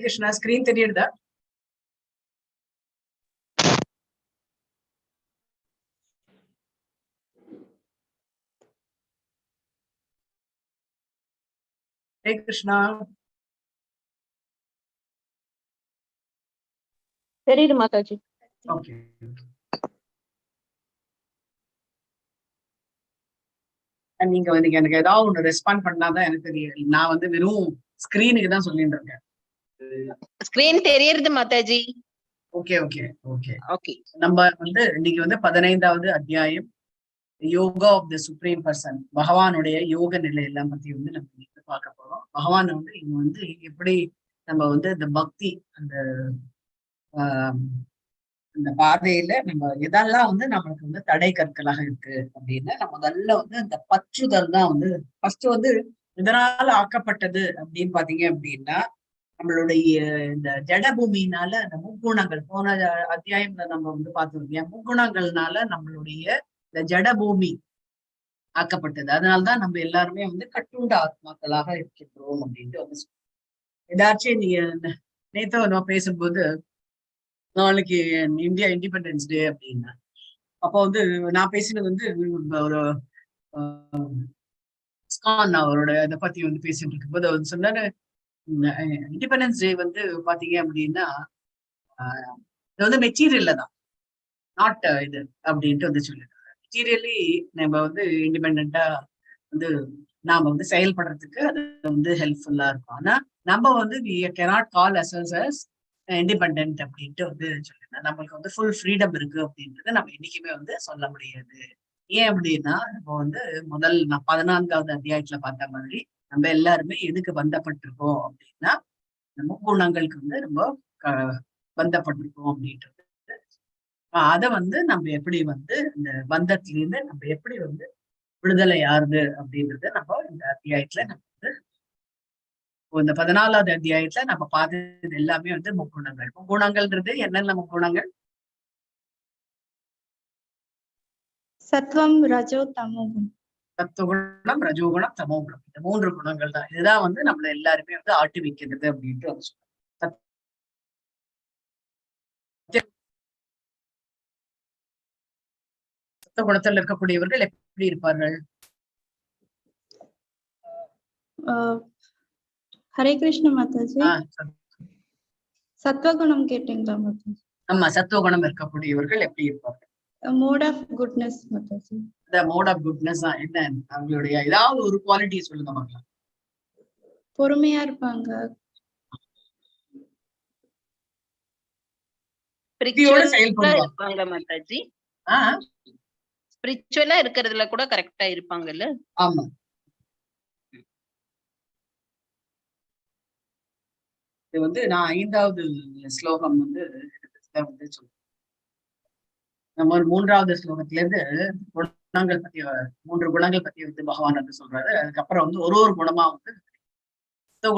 Krishna, screen தெரியுதா? Hare Krishna. தெரியுது Mataji. Okay. நீங்க வந்து எனக்கு ஏதாவது ஒண்ணு ரெஸ்பாண்ட் பண்ணாதான் எனக்கு தெரியும். நான் வந்து வெறும் ஸ்கிரீனுக்கு தான் சொல்லிட்டு இருக்கேன். ஸ்கிரீன் தெரியுது மாதாஜி. Okay okay okay okay. நம்ம வந்து இன்னைக்கு வந்து 15வது அத்தியாயம் yoga of the supreme person, பகவானுடைய யோக நிலை எல்லாம் பத்தி வந்து நம்ம இன்னைக்கு பார்க்க போறோம். பகவான் வந்து இங்க வந்து எப்படி நம்ம வந்து இந்த பக்தி அந்த இந்த பாதையில நம்ம இதெல்லாம் வந்து நம்மளுக்கு வந்து தடை கற்களாக இருக்கு அப்படின்னு நம்ம முதல்ல வந்து இந்த பற்றுதல் தான் வந்து ஃபர்ஸ்ட் வந்து இதனால ஆக்கப்பட்டது அப்படின்னு பாத்தீங்க அப்படின்னா நம்மளுடைய இந்த ஜடபூமியினால அந்த முக்குணங்கள் போன அத்தியாயம்ல நம்ம வந்து பார்த்தோம் இல்லையா, முக்குணங்கள்னால நம்மளுடைய இந்த ஜடபூமி ஆக்கப்பட்டது. அதனால்தான் நம்ம எல்லாருமே வந்து கட்டுண்ட ஆத்மாக்களாக இருக்கின்றோம் அப்படின்ட்டு வந்து ஏதாச்சும் நீங்க நேத்து நம்ம பேசும்போது நாளைக்கு இந்தியா இண்டிபெண்டன்ஸ் டே அப்படின்னா அப்போ வந்து நான் பேசினது வந்து ஒரு ISKCON அவரோட இதை பத்தி வந்து பேசிட்டு இருக்கும்போது அவர் சொன்னாரு, இண்டிபெண்டன்ஸ் டே வந்து பாத்தீங்க அப்படின்னா இது வந்து மெட்டீரியல்ல தான், நாட் இது அப்படின்ட்டு வந்து சொல்லிருக்காங்க. மெட்டீரியலி நம்ம வந்து இண்டிபெண்டா வந்து நாம வந்து செயல்படுறதுக்கு அது வந்து ஹெல்ப்ஃபுல்லா இருக்கும். ஆனா நம்ம வந்து we cannot call ourselves as independent அப்படின்ட்டு வந்து சொல்லிருந்தேன். நம்மளுக்கு வந்து ஃபுல் ஃப்ரீடம் இருக்கு அப்படின்றது நம்ம என்னைக்குமே வந்து சொல்ல முடியாது. ஏன் அப்படின்னா நம்ம வந்து முதல் 14வது அத்தியாயத்துல பார்த்த மாதிரி நம்ம எல்லாருமே எதுக்கு பந்தப்பட்டிருக்கோம் அப்படின்னா நம்ம குணங்களுக்கு வந்து நம்ம பந்தப்பட்டிருக்கோம் அப்படின்றது. அதை வந்து நம்ம எப்படி வந்து இந்த பந்தத்திலிருந்து நம்ம எப்படி வந்து விடுதலை ஆறுது அப்படின்றத நம்ம இந்த அத்தியாயத்துல நம்ம வந்து இந்த 14வது அத்தியாயத்துல நம்ம பார்த்தது எல்லாமே வந்து முக்குணங்கள். முக்குணங்கள்ன்றது என்னென்ன முக்குணங்கள்? சத்வம், ரஜோ, தமோகுணம். சத்துவகுணம், ரஜோகுணம், தமோகுணம், இந்த 3 குணங்கள் தான். இதுதான் வந்து நம்மள எல்லாருமே வந்து ஆட்டி வைக்கிறது அப்படின்ட்டு வந்து சொல்றோம். சத்த குணத்தில் இருக்கக்கூடியவர்கள் எப்படி இருப்பார்கள்? ஹரே கிருஷ்ண மாதாஜி. சத்வகுணம் கேட்டீங்களா மாதாஜி? ஆமா, சத்துவகுணம் இருக்கக்கூடியவர்கள் எப்படி இருப்பார்கள்? மோட் ஆஃப் குட்னஸ் மாதாஜி. இந்த மோட் ஆஃப் குட்னஸ் தான் என்ன? அவங்களுடைய ஏதாவது ஒரு குவாலிட்டியை சொல்லுங்க பார்க்கலாம். பொறுமையா இருப்பாங்க. செயல்படுவாங்க மாதாஜி. ஸ்பிரிச்சுவலா இருக்கிறதுல கூட கரெக்டா இருப்பாங்கல்ல? ஆமா. இது வந்து நான் 5வது ஸ்லோகம் வந்து சொல்றேன். நம்ம ஒரு 3வது ஸ்லோகத்துல இருந்து குணங்கள் பத்தி 3 குணங்கள் பத்தி வந்து பகவான் வந்து சொல்றாரு. அதுக்கப்புறம் வந்து ஒரு குணமா வந்து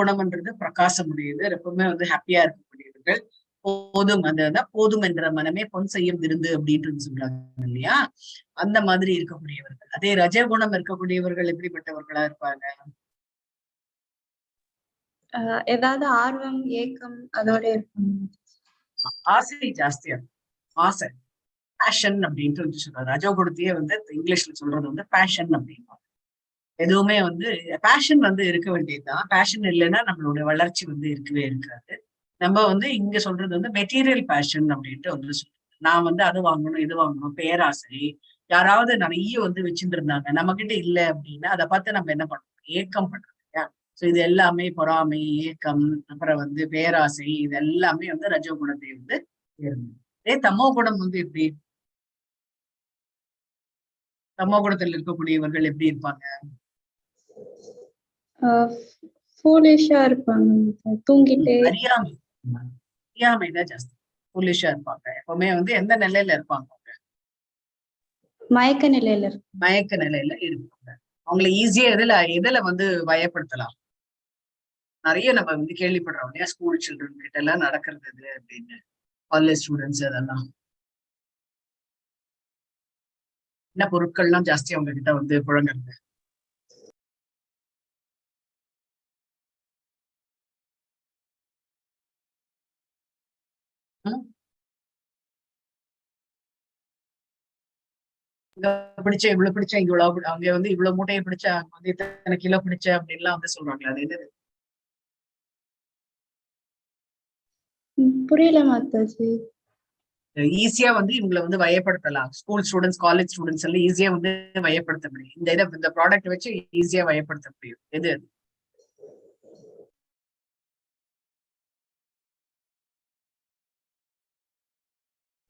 குணம்ன்றது பிரகாசம் உடையது, எப்பவுமே வந்து ஹாப்பியா இருக்கக்கூடியவர்கள், போதும் அந்த போதும் என்ற மனமே பொன் செய்யும் விருந்து அப்படின்றது சொல்றாங்க இல்லையா, அந்த மாதிரி இருக்கக்கூடியவர்கள். அதே ரஜகுணம் இருக்கக்கூடியவர்கள் எப்படிப்பட்டவர்களா இருப்பாங்க? ஏதாவது ஆர்வம், ஏக்கம் அதோட இருப்பாங்க. ஆசை ஜாஸ்தியா இருக்கும். ஆசை, பேஷன் அப்படின்ட்டு வந்து சொல்றாரு. ரஜகுணத்தையே வந்து இங்கிலீஷ்ல சொல்றது வந்து பேஷன் அப்படின்னா, எதுவுமே வந்து பேஷன் வந்து இருக்க வேண்டியதுதான். பேஷன் இல்லைன்னா நம்மளோட வளர்ச்சி வந்து இருக்கவே இருக்காது. நம்ம வந்து இங்க சொல்றது வந்து மெட்டீரியல் பேஷன் அப்படின்ட்டு வந்து சொல்றோம். நான் வந்து அது வாங்கணும், இது வாங்கணும், பேராசை. யாராவது நிறைய வந்து வச்சுட்டு இருந்தாங்க, நம்ம கிட்ட இல்ல அப்படின்னா அதை பார்த்து நம்ம என்ன பண்ணணும்? ஏக்கம் பண்றோம் இல்லையா? சோ இது எல்லாமே பொறாமை, ஏக்கம், அப்புறம் வந்து பேராசை, இது எல்லாமே வந்து ரஜோகுணத்தை வந்து இருந்தது. தமோ குணம் வந்து எப்படி? தமோ குணத்தில் இருக்கக்கூடியவர்கள் எப்படி இருப்பாங்க? ஃபூலிஷா இருப்பாங்க, தூங்கிட்டே. அறியாமைதான் ஜாஸ்தி. ஃபூலிஷா இருப்பாங்க. எப்பவுமே வந்து எந்த நிலையில இருப்பாங்க? மயக்க நிலையில மயக்க நிலையில இருப்பாங்க. அவங்களை ஈஸியா எதுல வந்து பயப்படுத்தலாம்? நிறைய நம்ம வந்து கேள்விப்படுறோம் இல்லையா, ஸ்கூல் சில்ட்ரன் கிட்ட எல்லாம் நடக்கிறது அப்படின்னு, காலேஜ் ஸ்டூடெண்ட்ஸ் அதெல்லாம் என்ன பொருட்கள்லாம் ஜாஸ்தி அவங்க கிட்ட வந்து புழங்குறது? இங்க பிடிச்ச இவ்வளவு பிடிச்ச இங்க இவ்வளவு அவங்க வந்து இவ்வளவு மூட்டையை பிடிச்ச அங்க வந்து இத்தனை கிலோ பிடிச்ச அப்படின்லாம் வந்து சொல்றாங்களா? அது என்னது? புரியல மாதாஜி. ஈஸியா வந்து இவங்களை வந்து வயப்படுத்தலாம். ஸ்கூல் ஸ்டூடெண்ட்ஸ், காலேஜ் ஸ்டூடெண்ட்ஸ் எல்லாம் ஈஸியா வந்து வயப்படுத்த முடியும். இந்த ப்ராடக்ட் வச்சு ஈஸியா வயப்படுத்த முடியும். எது?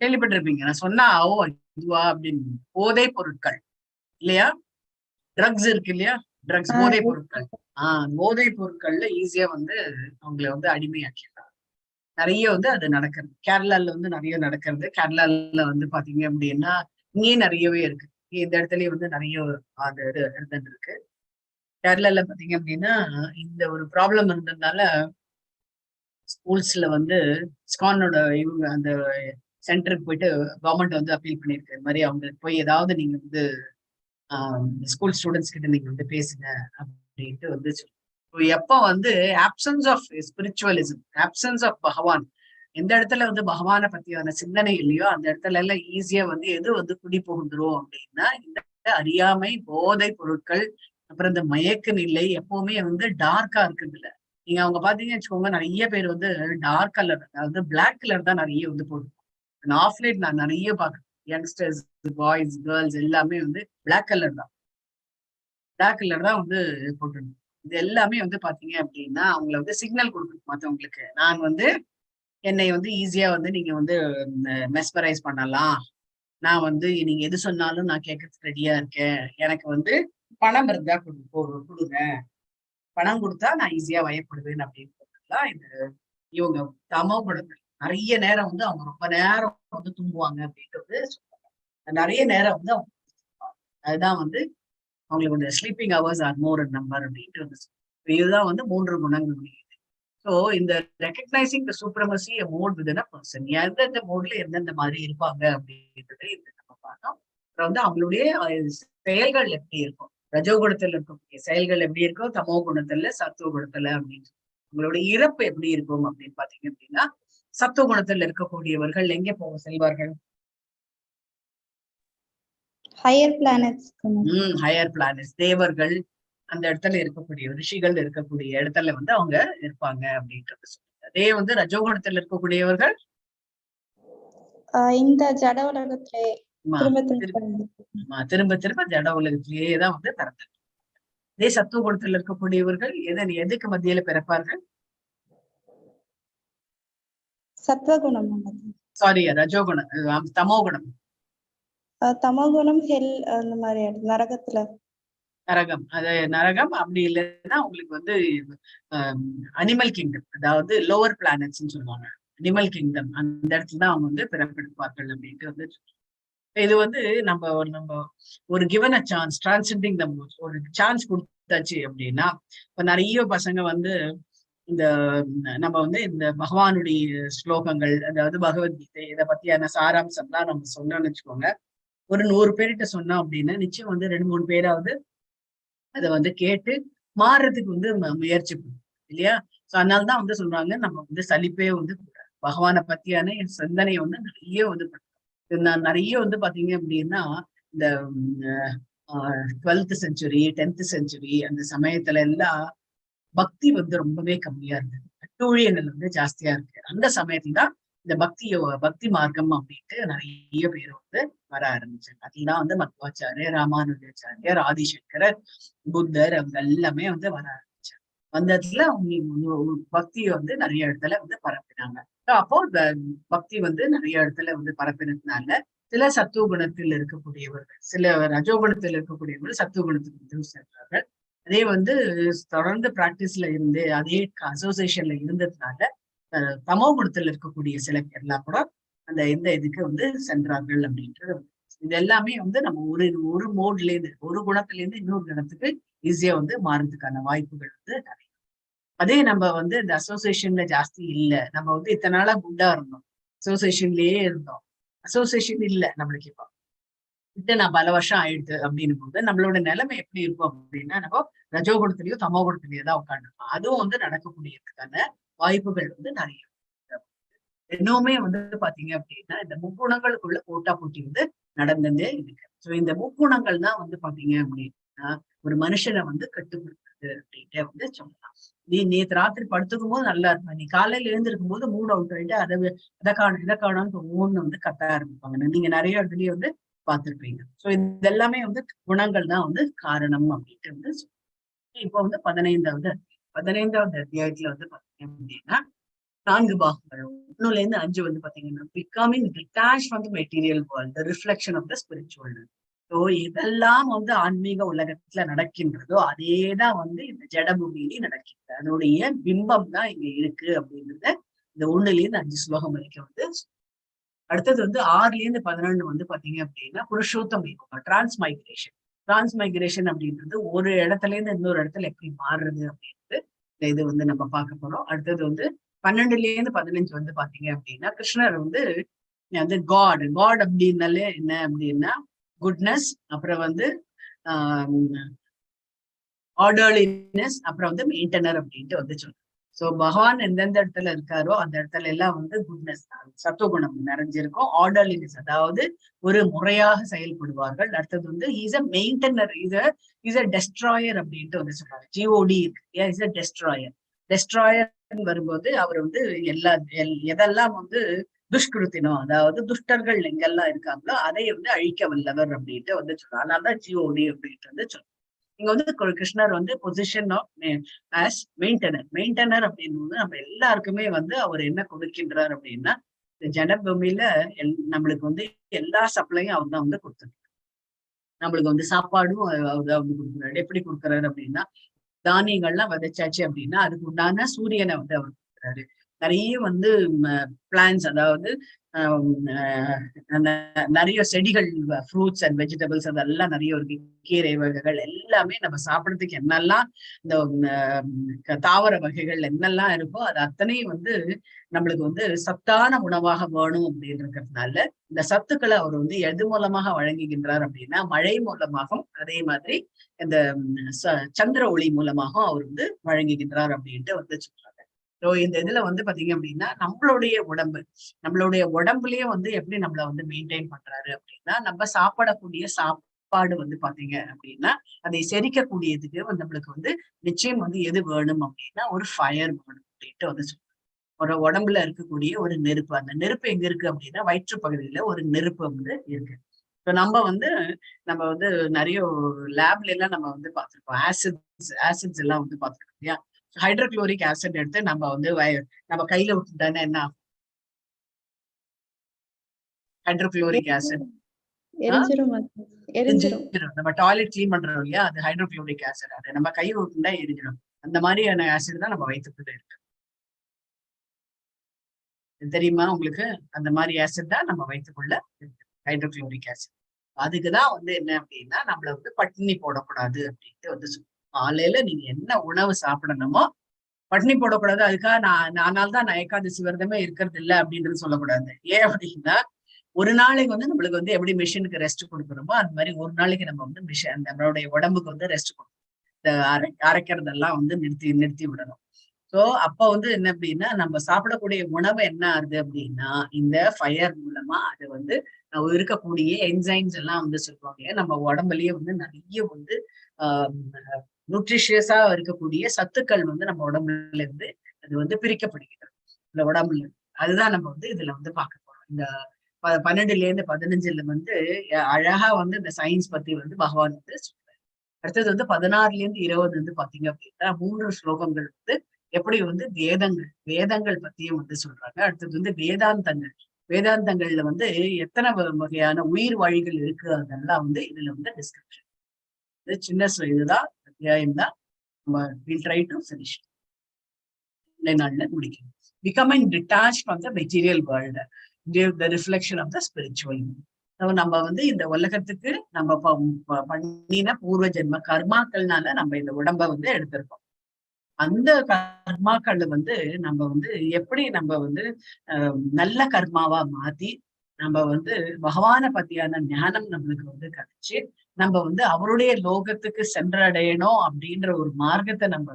கேள்விப்பட்டிருப்பீங்க. நான் சொன்னா ஓ இதுவா அப்படின்னு. போதை பொருட்கள் இல்லையா? ட்ரக்ஸ் இருக்கு இல்லையா? ட்ரக்ஸ், போதை பொருட்கள். போதை பொருட்கள்ல ஈஸியா வந்து அவங்களை வந்து அடிமையாக்கிடலாம். நிறைய வந்து அது நடக்கிறது. கேரளால வந்து நிறைய நடக்கிறது. கேரளால வந்து பாத்தீங்க அப்படின்னா இங்கேயும் நிறையவே இருக்கு. இந்த இடத்துலயே வந்து நிறைய அது இருந்துட்டு இருக்கு. கேரளால பாத்தீங்க அப்படின்னா இந்த ஒரு ப்ராப்ளம் இருந்ததுனால ஸ்கூல்ஸ்ல வந்து ஸ்கானோட இவங்க அந்த சென்டருக்கு போயிட்டு கவர்மெண்ட் வந்து அப்பீல் பண்ணிருக்கு. இது மாதிரி அவங்களுக்கு போய் ஏதாவது நீங்க வந்து ஸ்கூல் ஸ்டூடெண்ட்ஸ் கிட்ட நீங்க வந்து பேசுங்க அப்படின்ட்டு வந்து எப்ப வந்து absence of spiritualism, absence of Bhagavan, எந்த இடத்துல வந்து பகவானை பத்தியான சிந்தனை இல்லையோ அந்த இடத்துல எல்லாம் ஈஸியா வந்து எது வந்து குடி புகுந்துரும் அப்படின்னா இந்த அறியாமை, போதை பொருட்கள், அப்புறம் இந்த மயக்க நிலை எப்பவுமே வந்து டார்க்கா இருக்குது இல்ல. நீங்க அவங்க பாத்தீங்கன்னு வச்சுக்கோங்க, நிறைய பேர் வந்து டார்க் கலர், அதாவது பிளாக் கலர் தான் நிறைய வந்து போட்டுருக்கோம். ஆஃப் லைட் நான் நிறைய பாக்குறேன். யங்ஸ்டர்ஸ், பாய்ஸ், கேர்ள்ஸ் எல்லாமே வந்து பிளாக் கலர் தான். பிளாக் கலர் தான் வந்து போட்டுருக்கோம். இது எல்லாமே வந்து பாத்தீங்க அப்படின்னா அவங்களை வந்து சிக்னல் கொடுக்கணும் மத்தவங்களுக்கு. நான் வந்து என்னை வந்து ஈஸியா வந்து நீங்க வந்து மெஸ்பரைஸ் பண்ணலாம். நான் வந்து நீங்க எது சொன்னாலும் நான் கேட்கறதுக்கு ரெடியா இருக்கேன். எனக்கு வந்து பணம் இருந்தா கொடுங்க. பணம் கொடுத்தா நான் ஈஸியா வயப்படுவேன் அப்படின்றதுலாம் இது இவங்க தமோ குணங்கள். நிறைய நேரம் வந்து அவங்க ரொம்ப நேரம் வந்து தூங்குவாங்க அப்படின்றது சொல்றாங்க. நிறைய நேரம் வந்து அவங்க அதுதான் வந்து அவங்களோட sleeping hours are more number அப்படின்ட்டு வந்து இதுதான் வந்து 3 குணங்கள். ஸோ இந்த recognising the supremacy mode with a person, எந்தெந்த மோட்ல எந்தெந்த மாதிரி இருப்பாங்க அப்படின்றது இது நம்ம பார்த்தோம். அப்புறம் வந்து அவங்களுடைய செயல்கள் எப்படி இருக்கும், ரஜோகுணத்துல இருக்கக்கூடிய செயல்கள் எப்படி இருக்கும், தமோ குணத்துல, சத்துவ குணத்துல அப்படின்னு உங்களுடைய இறப்பு எப்படி இருக்கும் அப்படின்னு பாத்தீங்க அப்படின்னா சத்துவ குணத்துல இருக்கக்கூடியவர்கள் எங்க போக செல்வார்கள்? Higher planets. ஹையர் பிளானட்ஸ், தேவர்கள், அந்த இடத்துல இருக்கக்கூடிய ரிஷிகள் இருக்கக்கூடிய இடத்துல வந்து அவங்க இருப்பாங்க அப்படின்றது சொல்லுங்க. அதே வந்து ரஜோகுணத்துல இருக்கக்கூடியவர்கள் இந்த ஜட உலகத்திலே திரும்ப திரும்ப ஜட உலகத்திலேயே தான் வந்து பிறந்தாங்க. அதே சத்துவ குணத்துல இருக்கக்கூடியவர்கள் எதுக்கு மத்தியில பிறப்பார்கள்? சத்வகுணம். சாரி, ரஜோகுணம், தமோகுணம். தமோகுணம் ஹெல் அந்த மாதிரி நரகத்துல. நரகம், அது நரகம். அப்படி இல்லைன்னா உங்களுக்கு வந்து அனிமல் கிங்டம், அதாவது லோவர் பிளானட்ஸ்ன்னு சொல்லுவாங்க. அனிமல் கிங்டம், அந்த இடத்துல தான் அவங்க வந்து பிறப்பெடுப்பார்கள் அப்படின்ட்டு வந்து இது வந்து நம்ம ஒரு given a chance, transcending the most, ஒரு சான்ஸ் கொடுத்தாச்சு அப்படின்னா இப்ப நிறைய பசங்க வந்து இந்த நம்ம வந்து இந்த பகவானுடைய ஸ்லோகங்கள், அதாவது பகவத்கீதை, இதை பத்தியான சாராம்சம்லாம் நம்ம சொன்னோம்னு வச்சுக்கோங்க. ஒரு 100 பேர்கிட்ட சொன்னோம் அப்படின்னா நிச்சயம் வந்து 2-3 பேராவது அதை வந்து கேட்டு மாறுறதுக்கு வந்து முயற்சி பண்ணும் இல்லையா? சோ அதனாலதான் வந்து சொல்றாங்க நம்ம வந்து சலிப்பே வந்து பகவானை பத்தியான சிந்தனையை வந்து நிறைய வந்து நான் நிறைய வந்து பாத்தீங்க அப்படின்னா இந்த 12th செஞ்சுரி 10th செஞ்சுரி அந்த சமயத்துல எல்லாம் பக்தி வந்து ரொம்பவே கம்மியா இருந்தது. அட்டூழியங்கள் வந்து ஜாஸ்தியா இருக்கு. அந்த சமயத்துல தான் இந்த பக்தி மார்க்கம் அப்படின்ட்டு நிறைய பேர் வந்து வர ஆரம்பிச்சாங்க. அதுதான் வந்து மத்வாச்சாரியர், ராமானுஜாச்சாரியர், ஆதிசங்கரர், புத்தர், அவங்க எல்லாமே வந்து வர ஆரம்பிச்சாங்க. வந்ததுல அவங்க பக்தியை வந்து நிறைய இடத்துல வந்து பரப்பினாங்க. அப்போ இந்த பக்தி வந்து நிறைய இடத்துல வந்து பரப்பினதுனால சில சத்துவ குணத்தில் இருக்கக்கூடியவர்கள், சில ரஜோகுணத்தில் இருக்கக்கூடியவர்கள் சத்துவ குணத்துக்கு வந்து சென்றார்கள். அதே வந்து தொடர்ந்து பிராக்டிஸ்ல இருந்து அதே அசோசியேஷன்ல இருந்ததுனால தமோ குணத்துல இருக்கக்கூடிய சில பேர்லாம் கூட அந்த இந்த இதுக்கு வந்து சென்றார்கள் அப்படின்றது. இது எல்லாமே வந்து நம்ம ஒரு மோட்ல இருந்து, ஒரு குணத்துல இருந்து இன்னொரு குணத்துக்கு ஈஸியா வந்து மாறதுக்கான வாய்ப்புகள் வந்து நிறைய. அதே நம்ம வந்து இந்த அசோசியேஷன்ல ஜாஸ்தி இல்லை, நம்ம வந்து இத்தனை நாளா குண்டா இருந்தோம், அசோசியேஷன்லயே இருந்தோம், அசோசியேஷன் இல்லை நம்மளுக்கு இப்போ நான் பல வருஷம் ஆயிடுது அப்படின்னும் போது நம்மளோட நிலைமை எப்படி இருக்கும் அப்படின்னா நம்ம ரஜோகுணத்திலயோ தமோ குணத்திலயோ தான் உட்காந்துருக்கோம். அதுவும் வந்து நடக்கக்கூடியதுக்கான வாய்ப்புகள் வந்து நிறைய. இன்னுமே வந்து பாத்தீங்க அப்படின்னா இந்த முக்குணங்களுக்குள்ள போட்டா போட்டி வந்து நடந்துட்டே இருக்கு. சோ இந்த முக்குணங்கள் தான் வந்து பாத்தீங்க அப்படின்னா ஒரு மனுஷனை வந்து கட்டுப்படுத்துறது அப்படின்ட்டு வந்து சொல்லலாம். நீ நேற்று ராத்திரி படுத்துக்கும் போது நல்லா இருப்ப, நீ காலையில எழுந்திருக்கும் போது மூட் அவுட் ஆயிட்டு அதை காணும் இதை காணும்னு ஒவ்வொன்னு வந்து கத்த ஆரம்பிப்பாங்க. நீங்க நிறைய இடத்துலயே வந்து பார்த்திருப்பீங்க. சோ இது எல்லாமே வந்து குணங்கள் தான் வந்து காரணம் அப்படின்ட்டு வந்து இப்போ வந்து 15வது அத்தியாயத்துல வந்து பாத்தீங்க அப்படின்னா 4 பாகங்கள் 1ல இருந்து 5 வந்து பாத்தீங்கன்னா becoming detach from the material world, the reflection of the spiritual. So இதெல்லாம் வந்து ஆன்மீக உலகத்துல நடக்கின்றதோ அதேதான் வந்து இந்த ஜடபூமியிலையும் நடக்கின்றது. அதனுடைய பிம்பம் தான் இங்க இருக்கு அப்படின்றத இந்த 1ல இருந்து 5 ஸ்லோகம் வரைக்கும் வந்து. அடுத்தது வந்து 6ல இருந்து 11 வந்து பாத்தீங்க அப்படின்னா புருஷோத்தம் டிரான்ஸ்மைக்ரேஷன். டிரான்ஸ்மைக்ரேஷன் அப்படின்றது ஒரு இடத்துல இருந்து இன்னொரு இடத்துல எப்படி மாறுறது அப்படின்றது இது வந்து நம்ம பார்க்க போறோம். அடுத்தது வந்து 12ல இருந்து 15 வந்து பாத்தீங்க அப்படின்னா கிருஷ்ணர் வந்து காட் அப்படின்னாலே என்ன அப்படின்னா குட்னஸ், அப்புறம் வந்து ஆர்டர்லினஸ், அப்புறம் வந்து மெயின்டெனர் அப்படின்ட்டு வந்து சொல்றோம். சோ பகவான் எந்தெந்த இடத்துல இருக்காரோ அந்த இடத்துல எல்லாம் வந்து குட்னஸ் சத்துவகுணம் நிறைஞ்சிருக்கும். ஆர்டர்லினஸ் அதாவது ஒரு முறையாக செயல்படுவார்கள். அடுத்தது வந்து is a maintainer, is a destroyer அப்படின்ட்டு வந்து சொல்றாங்க. ஜிஓடி இருக்கு, இஸ் அ டெஸ்ட்ராயர். டெஸ்ட்ராயர் வரும்போது அவர் வந்து எதெல்லாம் வந்து துஷ்கிருத்தினம், அதாவது துஷ்டர்கள் எங்கெல்லாம் இருக்காங்களோ அதை வந்து அழிக்க வல்லவர் அப்படின்ட்டு வந்து சொல்றாங்க. அதனாலதான் ஜிஓடி அப்படின்ட்டு வந்து சொல்றாங்க. இங்க வந்து கிருஷ்ணர் வந்து பொசிஷன் ஆஃப் ஆஸ் மெயின்டெனர் அப்படின்னு நம்ம எல்லாருக்குமே வந்து அவர் என்ன கொடுக்கின்றார் அப்படின்னா இந்த ஜனபூமியில நம்மளுக்கு வந்து எல்லா சப்ளையும் அவர் தான் வந்து கொடுத்துருக்காரு. நம்மளுக்கு வந்து சாப்பாடும் அவர் தான் வந்து கொடுக்குறாரு. எப்படி கொடுக்குறாரு அப்படின்னா தானியங்கள்லாம் விதைச்சாச்சு அப்படின்னா அதுக்கு உண்டான சூரியனை வந்து அவர் கொடுக்குறாரு. நிறைய வந்து பிளான்ஸ், அதாவது நிறைய செடிகள், ஃப்ரூட்ஸ் அண்ட் வெஜிடபிள்ஸ் அதெல்லாம் நிறைய இருக்கு. கீரை வகைகள் எல்லாமே நம்ம சாப்பிடறதுக்கு என்னெல்லாம் இந்த தாவர வகைகள் என்னெல்லாம் இருக்கோ அது அத்தனையும் வந்து நம்மளுக்கு வந்து சத்தான உணவாக வேணும் அப்படின்றதுனால இந்த சத்துக்களை அவர் வந்து எது மூலமாக வழங்குகின்றார் அப்படின்னா மழை மூலமாகவும் அதே மாதிரி இந்த சந்திர ஒளி மூலமாகவும் அவர் வந்து வழங்குகின்றார் அப்படின்ட்டு வந்து சொல்றாங்க. ஸோ இந்த இதுல வந்து பாத்தீங்க அப்படின்னா நம்மளுடைய உடம்புலயே வந்து எப்படி நம்மள வந்து மெயின்டைன் பண்றாரு அப்படின்னா நம்ம சாப்பிடக்கூடிய சாப்பாடு வந்து பாத்தீங்க அப்படின்னா அதை செரிக்கக்கூடியதுக்கு வந்து நம்மளுக்கு வந்து நிச்சயம் வந்து எது வேணும் அப்படின்னா ஒரு ஃபயர் வேணும் அப்படின்ட்டு வந்து சொல்றாங்க. ஒரு உடம்புல இருக்கக்கூடிய ஒரு நெருப்பு, அந்த நெருப்பு எங்க இருக்கு அப்படின்னா வயிற்று பகுதியில ஒரு நெருப்பு வந்து இருக்கு. இப்போ நம்ம வந்து நிறைய லேப்ல எல்லாம் நம்ம வந்து பார்த்திருக்கோம். ஆசிட்ஸ் எல்லாம் வந்து பார்த்திருக்கோம் இல்லையா? ஹைட்ரோக்ளோரிக் ஆசிட் எடுத்து நம்ம வந்து நம்ம கையில விட்டுட்டானே என்ன ஆகும்? ஹைட்ரோக்ளோரிக் ஆசிட் நம்ம டாய்லெட் கிளீன் பண்றோம் இல்லையா, அது ஹைட்ரோக்ளோரிக் ஆசிட். அது நம்ம கையை விட்டுட்டா எரிஞ்சிடும். அந்த மாதிரியான ஆசிட் தான் நம்ம வயிற்றுக்குள்ள இருக்கு. தெரியுமா உங்களுக்கு? அந்த மாதிரி ஆசிட் தான் நம்ம வயிற்றுக்குள்ள இருக்கு, ஹைட்ரோக்ளோரிக் ஆசிட். அதுக்குதான் வந்து என்ன அப்படின்னா நம்மள வந்து பட்டினி போடக்கூடாது அப்படின்ட்டு வந்து காலையில நீங்க என்ன உணவு சாப்பிடணுமோ பட்டினி போடக்கூடாது. அதுக்காக நானால்தான் நான் ஏகாதசி விரதமே இருக்கிறது இல்லை அப்படின்றது சொல்லக்கூடாது. ஏன் அப்படின்னா ஒரு நாளைக்கு வந்து நம்மளுக்கு வந்து எப்படி மிஷினுக்கு ரெஸ்ட் கொடுக்கணுமோ அந்த மாதிரி ஒரு நாளைக்கு நம்ம வந்து நம்மளுடைய உடம்புக்கு வந்து ரெஸ்ட் கொடுக்கணும். இந்த அரைக்கிறதெல்லாம் வந்து நிறுத்தி விடணும். சோ அப்ப வந்து என்ன அப்படின்னா நம்ம சாப்பிடக்கூடிய உணவு என்ன ஆகுது அப்படின்னா இந்த ஃபயர் மூலமா அது வந்து இருக்கக்கூடிய என்சைம்ஸ் எல்லாம் வந்து சொல்லுவாங்க. நம்ம உடம்புலயே வந்து நிறைய வந்து நியூட்ரிஷியஸா இருக்கக்கூடிய சத்துக்கள் வந்து நம்ம உடம்புல இருந்து அது வந்து பிரிக்கப்படுகிறது இந்த உடம்புல. அதுதான் நம்ம வந்து இதுல வந்து பார்க்க போறோம். இந்த 12ல இருந்து 15 வந்து அழகா வந்து இந்த சயின்ஸ் பத்தி வந்து பகவான் வந்து சொல்றாரு. அடுத்தது வந்து 16ல இருந்து 20 வந்து பாத்தீங்க அப்படின்னா 3 ஸ்லோகங்கள் வந்து எப்படி வந்து வேதங்கள் பத்தியும் வந்து சொல்றாங்க. அடுத்தது வந்து வேதாந்தங்கள்ல வந்து எத்தனை வகையான உயிர் வழிகள் இருக்கு அதெல்லாம் வந்து இதுல வந்து டிஸ்கிரிப்ஷன். இது சின்ன இதுதான் அத்தியாயம் தான். We'll try to finish. நாள்ல முடிக்கணும். Becoming detached from the material world, the reflection of the spiritual. நம்ம வந்து இந்த உலகத்துக்கு நம்ம பண்ணின பூர்வ ஜென்ம கர்மாக்கள்னால நம்ம இந்த உடம்ப வந்து எடுத்திருக்கோம். அந்த கர்மாக்களை வந்து நம்ம வந்து எப்படி நம்ம வந்து நல்ல கர்மாவா மாத்தி நம்ம வந்து பகவான பத்தியான ஞானம் நம்மளுக்கு வந்து கிடைச்சு நம்ம வந்து அவருடைய லோகத்துக்கு சென்றடையணும் அப்படின்ற ஒரு மார்க்கத்தை நம்ம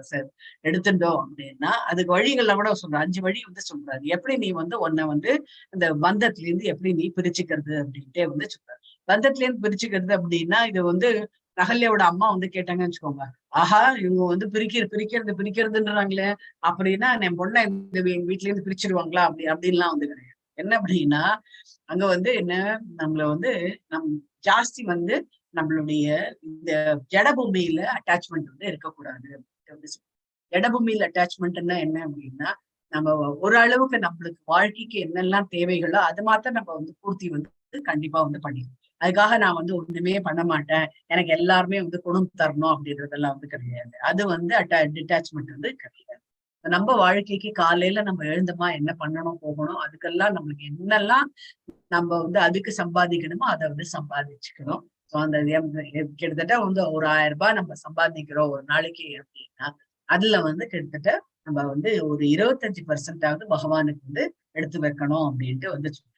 எடுத்துட்டோம் அப்படின்னா அதுக்கு வழிகளை கூட சொல்றாரு. 5 வழி வந்து சொல்றாரு. எப்படி நீ வந்து உன்னை வந்து இந்த பந்தத்துல இருந்து எப்படி நீ பிரிச்சுக்கிறது அப்படின்ட்டே வந்து சொல்றாரு. பந்தத்துல இருந்து பிரிச்சுக்கிறது அப்படின்னா இது வந்து நகல்யோட அம்மா வந்து கேட்டாங்கன்னு வச்சுக்கோங்க, ஆஹா இவங்க வந்து பிரிக்கிறதுன்றாங்களே அப்படின்னா என் பொண்ணை இந்த வீட்டுல இருந்து பிரிச்சிருவாங்களா அப்படின்லாம் வந்து கிடையாது. என்ன அப்படின்னா அங்க வந்து என்ன நம்மள வந்து ஜாஸ்தி வந்து நம்மளுடைய இந்த ஜடபூமியில அட்டாச்மெண்ட் வந்து இருக்கக்கூடாது. ஜடபூமியில அட்டாச்மெண்ட்னா என்ன அப்படின்னா நம்ம ஒரு அளவுக்கு நம்மளுக்கு வாழ்க்கைக்கு என்னெல்லாம் தேவைகளோ அது மாத்திரம் நம்ம வந்து பூர்த்தி வந்து கண்டிப்பா வந்து பண்ணிடுவோம். அதுக்காக நான் வந்து ஒண்ணுமே பண்ண மாட்டேன், எனக்கு எல்லாருமே வந்து கொண்டு தரணும் அப்படின்றதெல்லாம் வந்து கிடையாது. அது வந்து டிட்டாச்மெண்ட் வந்து கிடையாது. நம்ம வாழ்க்கைக்கு காலையில நம்ம எழுந்தோமா என்ன பண்ணணும் போகணும், அதுக்கெல்லாம் நம்மளுக்கு என்னெல்லாம் நம்ம வந்து அதுக்கு சம்பாதிக்கணுமோ அதை வந்து சம்பாதிச்சுக்கணும். ஸோ அந்த கிட்டத்தட்ட வந்து ஒரு 1000 ரூபாய் நம்ம சம்பாதிக்கிறோம் ஒரு நாளைக்கு அப்படின்னா அதுல வந்து கிட்டத்தட்ட நம்ம வந்து ஒரு 25% பகவானுக்கு வந்து எடுத்து வைக்கணும் அப்படின்ட்டு வந்து சொல்றோம்.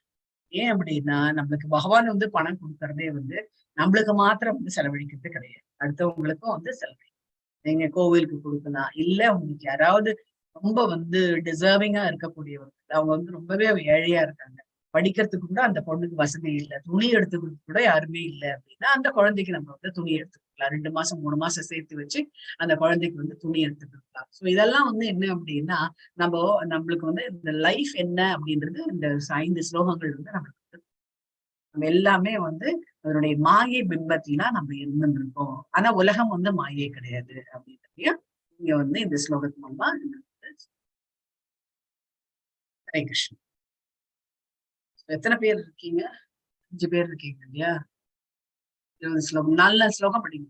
ஏன் அப்படின்னா நம்மளுக்கு பகவான் வந்து பணம் கொடுக்கறதே வந்து நம்மளுக்கு மாத்திரம் வந்து செலவழிக்கிறது கிடையாது, அடுத்தவங்களுக்கும் வந்து செலவழிக்கும். நீங்க கோவிலுக்கு கொடுக்கலாம், இல்ல உங்களுக்கு யாராவது ரொம்ப வந்து டிசர்விங்கா இருக்கக்கூடியவர்கள், அவங்க வந்து ரொம்பவே ஏழையா இருக்காங்க, படிக்கிறதுக்கு கூட அந்த பொண்ணுக்கு வசதி இல்லை, துணி எடுத்துக்கிறதுக்கு கூட யாருமே இல்லை அப்படின்னா அந்த குழந்தைக்கு நம்ம வந்து துணி எடுத்துக்கலாம். 2 மாசம் 3 மாசம் சேர்த்து வச்சு அந்த குழந்தைக்கு வந்து துணி எடுத்துக்கலாம். ஸோ இதெல்லாம் வந்து என்ன அப்படின்னா நம்மளுக்கு வந்து இந்த லைஃப் என்ன அப்படின்றது இந்த 5 ஸ்லோகங்கள் வந்து நம்ம எல்லாமே வந்து அதனுடைய மாயை பிம்பத்திலாம் நம்ம இருந்துருக்கோம். ஆனா உலகம் வந்து மாயை கிடையாது அப்படின்றதையும் இங்க வந்து இந்த ஸ்லோகத்து மூலமா ஹரே கிருஷ்ணா. எத்தனை பேர் இருக்கீங்க? 5 பேர் இருக்கீங்க இல்லையா? 20 ஸ்லோகம், 4 ஸ்லோகம் படிங்க,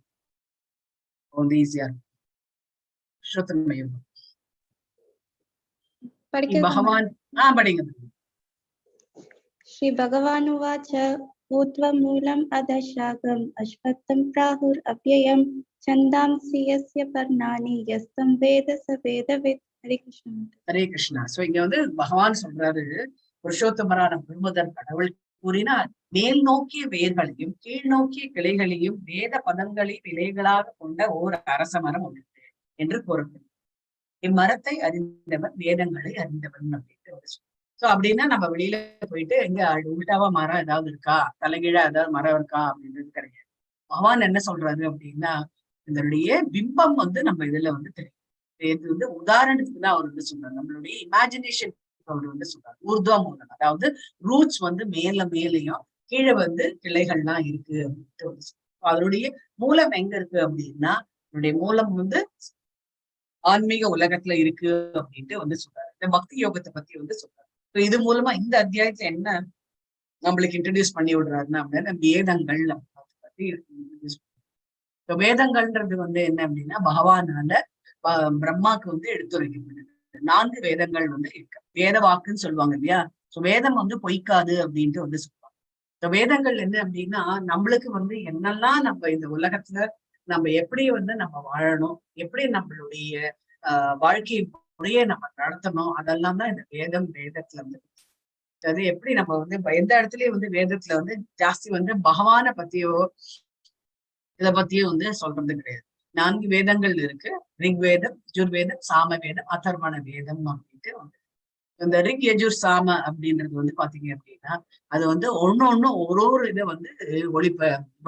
ரொம்ப ஈஸியா இருக்கும். பகவான் படிங்க. ஸ்ரீ பகவானுவாச்ச ஊத்வ மூலம் அதசாகம் அஸ்வத்தம் பிராஹுர் அவ்யயம் சந்தாம்சி யஸ்ய பர்ணானி யஸ்தம் வேத ச வேதவித். ஹரே கிருஷ்ணா. ஹரே கிருஷ்ணா. சோ இங்க வந்து பகவான் சொல்றாரு, புருஷோத்தமரான முழுமுதற் கடவுள் கூறினார், மேல் நோக்கிய வேர்களையும் கீழ் நோக்கிய கிளைகளையும் வேத பதங்களை விலைகளாக கொண்ட ஓர் அரச மரம் உள்ளது என்று கூறப்படும். இம்மரத்தை அறிந்தவன் வேதங்களை அறிந்தவன் அப்படின்ட்டு. சோ அப்படின்னா நம்ம வெளியில போயிட்டு எங்க உள்டாவா மரம் ஏதாவது இருக்கா, தலைகீழா ஏதாவது மரம் இருக்கா அப்படின்றது கிடையாது. பகவான் என்ன சொல்றாரு அப்படின்னா இதனுடைய பிம்பம் வந்து நம்ம இதுல வந்து தெரியும். இது வந்து உதாரணத்துக்கு தான் அவர் வந்து சொல்றாரு, நம்மளுடைய இமேஜினேஷன் அவர் வந்து சொல்றாரு. ஊர்துவா மூலம், அதாவது ரூட்ஸ் வந்து மேலையும் கீழே வந்து கிளைகள்லாம் இருக்கு அப்படின்ட்டு. அதனுடைய மூலம் எங்க இருக்கு அப்படின்னா அதனுடைய மூலம் வந்து ஆன்மீக உலகத்துல இருக்கு அப்படின்ட்டு வந்து சொல்றாரு. இந்த பக்தி யோகத்தை பத்தி வந்து சொல்றாரு. இது மூலமா இந்த அத்தியாயத்துல என்ன நம்மளுக்கு இன்ட்ரடியூஸ் பண்ணி விடுறாருன்னா வேதங்கள் பத்தி. வேதங்கள்ன்றது வந்து என்ன அப்படின்னா பகவானால பிரம்மாக்கு வந்து எடுத்துரைக்கப்படுது. 4 வேதங்கள் வந்து இருக்கு. வேத வாக்குன்னு சொல்லுவாங்க இல்லையா? சோ வேதம் வந்து பொய்க்காது அப்படின்ட்டு வந்து சொல்லுவாங்க. வேதங்கள் என்ன அப்படின்னா நம்மளுக்கு வந்து என்னெல்லாம் நம்ம இந்த உலகத்துல நம்ம எப்படி வந்து நம்ம வாழணும், எப்படி நம்மளுடைய வாழ்க்கை முறையை நம்ம நடத்தணும், அதெல்லாம் தான் இந்த வேதத்துல வந்து அது எப்படி நம்ம வந்து எந்த இடத்துலயும் வந்து வேதத்துல வந்து ஜாஸ்தி வந்து பகவானை பத்தியோ இதை பத்தியோ வந்து சொல்றது கிடையாது. 4 வேதங்கள் இருக்கு. ரிக்வேதம், யஜுர்வேதம், சாம வேதம், அதர்வண வேதம் அப்படின்ட்டு வந்து இந்த ரிக் யஜுர் சாம அப்படின்றது வந்து பாத்தீங்க அப்படின்னா அது வந்து ஒண்ணு ஒரு இதை வந்து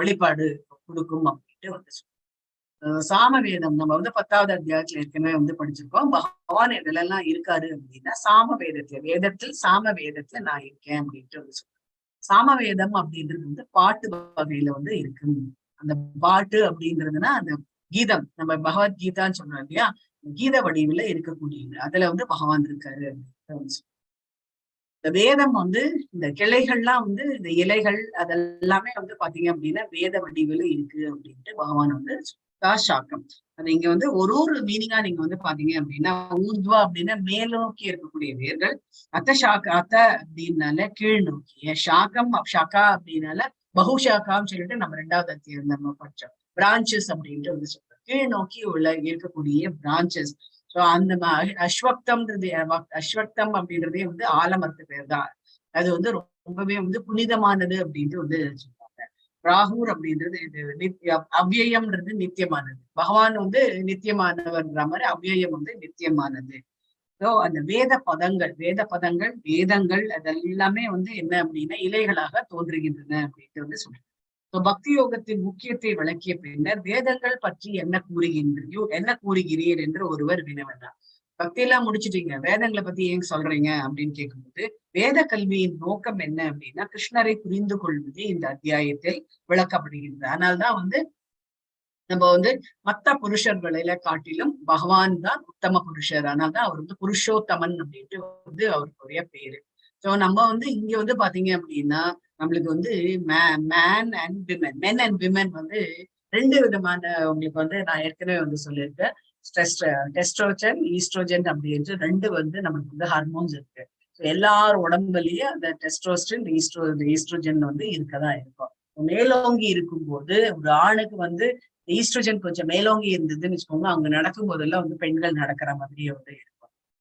வெளிப்பாடு கொடுக்கும் அப்படின்ட்டு வந்து சாம வேதம் நம்ம வந்து 10வது அத்தியாயத்துல ஏற்கனவே வந்து படிச்சிருக்கோம். பகவான் இதுல இருக்காரு அப்படின்னா சாம வேதத்தில் சாம வேதத்துல நான் இருக்கேன் அப்படின்ட்டு வந்து சொல்றேன். சாம வேதம் அப்படின்றது வந்து பாட்டு வகையில வந்து இருக்கு. அந்த பாட்டு அப்படின்றதுன்னா அந்த கீதம், நம்ம பகவத்கீதான்னு சொல்றோம் இல்லையா, கீத வடிவுல இருக்கக்கூடியது, அதுல வந்து பகவான் இருக்காரு. இந்த வேதம் வந்து இந்த கிளைகள்லாம் வந்து இந்த இலைகள் அதெல்லாமே வந்து பாத்தீங்க அப்படின்னா வேத வடிவுல இருக்கு அப்படின்ட்டு பகவான் வந்து சாக்கம். அது இங்க வந்து ஒரு மீனிங்கா நீங்க வந்து பாத்தீங்க அப்படின்னா ஊர்துவா அப்படின்னா மேல் நோக்கி இருக்கக்கூடிய வேர்கள், அத்த அப்படின்னால கீழ் நோக்கிய, ஷாக்கா அப்படின்னால பகுஷாக்கான்னு சொல்லிட்டு நம்ம 2வது அத்தியாயம் நம்ம படிச்சோம். பிரான்சஸ் அப்படின்ட்டு வந்து சொல்றோம், கீழ் நோக்கி இருக்கக்கூடிய பிரான்சஸ். சோ அந்த அஸ்வக்தம் அப்படின்றதே வந்து ஆலமரத்து பேர் தான். அது வந்து ரொம்பவே வந்து புனிதமானது அப்படின்ட்டு வந்து சொல்லுவாங்க. ராகூர் அப்படின்றது இது அவ்யயம்ன்றது நித்தியமானது. பகவான் வந்து நித்தியமானவர்ன்ற மாதிரி அவ்யயம் வந்து நித்தியமானது. ஸோ அந்த வேதங்கள் வேதங்கள் அதெல்லாமே வந்து என்ன அப்படின்னா இலைகளாக தோன்றுகின்றன அப்படின்ட்டு வந்து சொல்றேன். பக்தி யோகத்தின் முக்கியத்தை விளக்கிய பின்னர் வேதங்கள் பற்றி என்ன கூறுகிறீர் என்று ஒருவர் வினவனார். பக்தி எல்லாம் முடிச்சுட்டீங்க, வேதங்களை பத்தி ஏன் சொல்றீங்க அப்படின்னு கேட்கும்போது, வேத கல்வியின் நோக்கம் என்ன அப்படின்னா கிருஷ்ணரை புரிந்து கொள்வது இந்த அத்தியாயத்தில் விளக்கப்படுகின்றது. அதனால்தான் நம்ம மத்த புருஷர்களில காட்டிலும் பகவான் தான் உத்தம புருஷர். அதனால்தான் அவர் புருஷோத்தமன் அப்படின்ட்டு அவருக்குரிய பேரு. சோ நம்ம இங்க பாத்தீங்க அப்படின்னா நம்மளுக்கு man and women, men and women ரெண்டு விதமான உங்களுக்கு நான் ஏற்கனவே சொல்லியிருக்கேன். டெஸ்ட்ரோஜன், ஈஸ்ட்ரோஜன் அப்படின்ட்டு ரெண்டு நமக்கு ஹார்மோன்ஸ் இருக்கு. எல்லார் உடம்புலயே அந்த டெஸ்ட்ரோஸ்டன், ஈஸ்ட்ரோஜன் இருக்கதான் இருக்கும். மேலோங்கி இருக்கும்போது ஒரு ஆணுக்கு ஈஸ்ட்ரோஜன் கொஞ்சம் மேலோங்கி இருந்ததுன்னு வச்சுக்கோங்க, அவங்க நடக்கும் போதெல்லாம் பெண்கள் நடக்கிற மாதிரி இருக்கும்.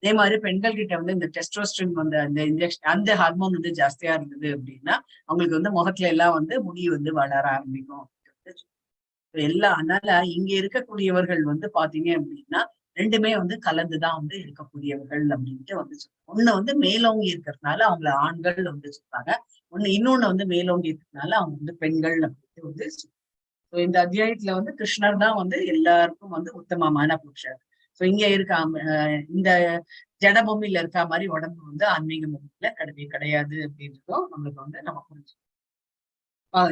அதே மாதிரி பெண்கள் கிட்ட இந்த டெஸ்ட்ரோஸ்டன் அந்த இன்ஜெக்ஷன், அந்த ஹார்மோன் ஜாஸ்தியா இருந்தது அப்படின்னா அவங்களுக்கு முகத்துல எல்லாம் முடி வளர ஆரம்பிக்கும் எல்லாம். அதனால இங்க இருக்கக்கூடியவர்கள் பாத்தீங்க அப்படின்னா ரெண்டுமே கலந்துதான் இருக்கக்கூடியவர்கள் அப்படின்ட்டு ஒண்ணு மேலோங்கி இருக்கிறதுனால அவங்கள ஆண்கள் சொல்றாங்க, இன்னொன்னு மேலோங்கி இருக்கிறதுனால அவங்க பெண்கள் அப்படின்ட்டு இந்த அத்தியாயத்துல கிருஷ்ணர் தான் எல்லாருக்கும் உத்தமமான புருஷர். இங்க இருக்க இந்த ஜடபூமியில இருக்க மாதிரி உடம்பு ஆன்மீக முறையில கிடையாது அப்படின்றதும் நம்மளுக்கு நம்ம புரிஞ்சு.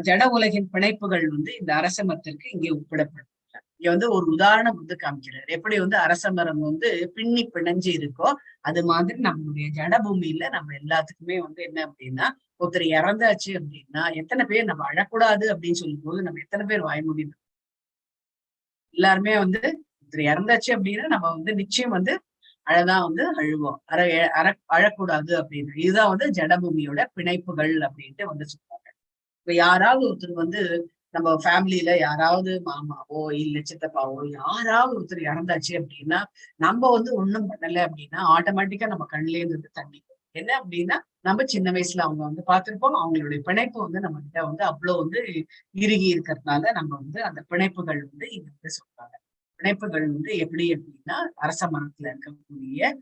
ஜட உலகின் பிணைப்புகள் இந்த அரச மரத்திற்கு இங்கே ஒப்பிடப்படும். இங்க ஒரு உதாரணம் காமிக்கிறார். எப்படி அரச மரம் பின்னி பிணைஞ்சு இருக்கோ அது மாதிரி நம்மளுடைய ஜடபூமியில நம்ம எல்லாத்துக்குமே என்ன அப்படின்னா ஒருத்தர் இறந்தாச்சு அப்படின்னா எத்தனை பேர் நம்ம அழக்கூடாது அப்படின்னு சொல்லும் போது நம்ம எத்தனை பேர் வாய முடியும்? எல்லாருமே ஒருத்தர் இறந்தாச்சு அப்படின்னா நம்ம நிச்சயம் அழதான் அழுவோம், அழக்கூடாது அப்படின்னு. இதுதான் ஜடபூமியோட பிணைப்புகள் அப்படின்ட்டு சொல்றாங்க. இப்ப யாராவது ஒருத்தர் நம்ம ஃபேமிலியில யாராவது மாமாவோ இல்ல சித்தப்பாவோ யாராவது ஒருத்தர் இறந்தாச்சு அப்படின்னா நம்ம ஒண்ணும் பண்ணல அப்படின்னா ஆட்டோமேட்டிக்கா நம்ம கண்ணுல இருந்து தண்ணி என்ன அப்படின்னா நம்ம சின்ன வயசுல அவங்க பார்த்திருப்போம். அவங்களுடைய பிணைப்பு நம்ம கிட்ட அவ்வளவு இறுகி இருக்கிறதுனால நம்ம அந்த பிணைப்புகள் இங்க சொல்றாங்க. பிணைப்புகள் எப்படி அப்படின்னா அரச மரத்துல இருக்கக்கூடிய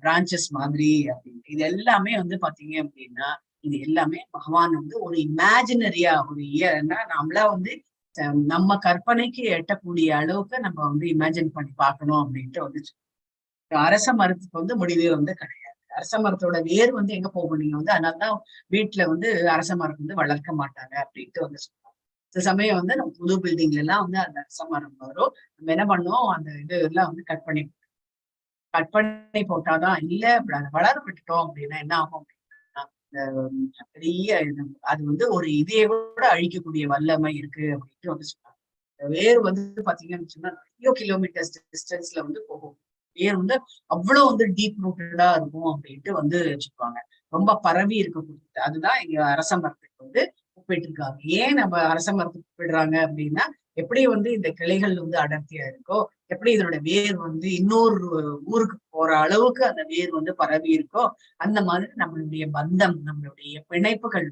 பிரான்சஸ் மாதிரி அப்படின்னு. இது எல்லாமே பாத்தீங்க அப்படின்னா இது எல்லாமே பகவான் ஒரு இமேஜினரியா ஒரு நம்மளா நம்ம கற்பனைக்கு எட்டக்கூடிய அளவுக்கு நம்ம இமேஜின் பண்ணி பார்க்கணும் அப்படின்ட்டு அரச மரத்துக்கு முடிவே கிடையாது. அரச மரத்தோட வேர் எங்க போகும் நீங்க அதனாலதான் வீட்டுல அரச மரம் வளர்க்க மாட்டாங்க அப்படின்ட்டு சொல்றாங்க. சில சமயம் நம்ம புது பில்டிங்ல எல்லாம் அந்த அரச மரம் வரும். நம்ம என்ன பண்ணோம், அந்த இது எல்லாம் கட் பண்ணி போட்டாதான் இல்ல வளர விட்டுட்டோம் அப்படின்னா என்ன ஆகும் அப்படின்னா பெரிய அது ஒரு இதையை கூட அழிக்கக்கூடிய வல்லமை இருக்கு அப்படின்ட்டு சொல்றாங்க. வேர் பாத்தீங்கன்னு சொன்னா நிறைய கிலோமீட்டர்ஸ் டிஸ்டன்ஸ்ல போகும். வேர் அவ்வளவு டீப் ரூட்டடா இருக்கும் அப்படின்ட்டு சொல்லுவாங்க. ரொம்ப பரவி இருக்கக்கூடியது. அதுதான் இங்க அரச மரத்துக்கு ஒப்பிட்டு இருக்காங்க. ஏன் நம்ம அரச மரத்துக்கு ஒப்பிடுறாங்க அப்படின்னா எப்படி இந்த கிளைகள் அடர்த்தியா இருக்கோ, எப்படி இதனோட வேர் இன்னொரு ஊருக்கு போற அளவுக்கு அந்த வேர் பரவி இருக்கோ அந்த மாதிரி நம்மளுடைய பந்தம், நம்மளுடைய பிணைப்புகள்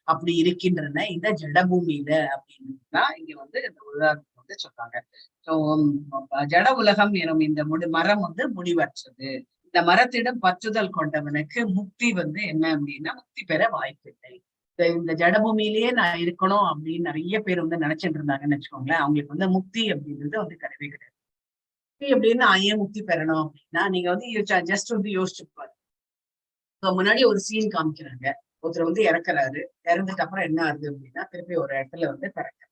அப்படி இருக்கின்றன இந்த ஜடபூமியில அப்படின்னுதான் இங்க இந்த உதாரணம் சொல்றாங்க. சோ ஜட உலகம் எனும் இந்த மரம் முடிவற்றது. இந்த மரத்திடம் பற்றுதல் கொண்டவனுக்கு முக்தி என்ன அப்படின்னா முக்தி பெற வாய்ப்பில்லை. இந்த ஜடபூமியிலேயே நான் இருக்கணும் அப்படின்னு நிறைய பேர் நினைச்சிட்டு இருந்தாங்கன்னு வச்சுக்கோங்களேன். அவங்களுக்கு முக்தி அப்படின்றது கிடையவே கிடையாது. முக்தி அப்படின்னு ஏன் முக்தி பெறணும் அப்படின்னா நீங்க ஜஸ்ட் யோசிச்சுப்பாரு. முன்னாடி ஒரு சீன் காமிக்கிறாங்க. ஒருத்தர் இறக்குறாரு. இறந்துட்டு அப்புறம் என்ன ஆகுது அப்படின்னா திருப்பி ஒரு இடத்துல பிறக்கிறாரு.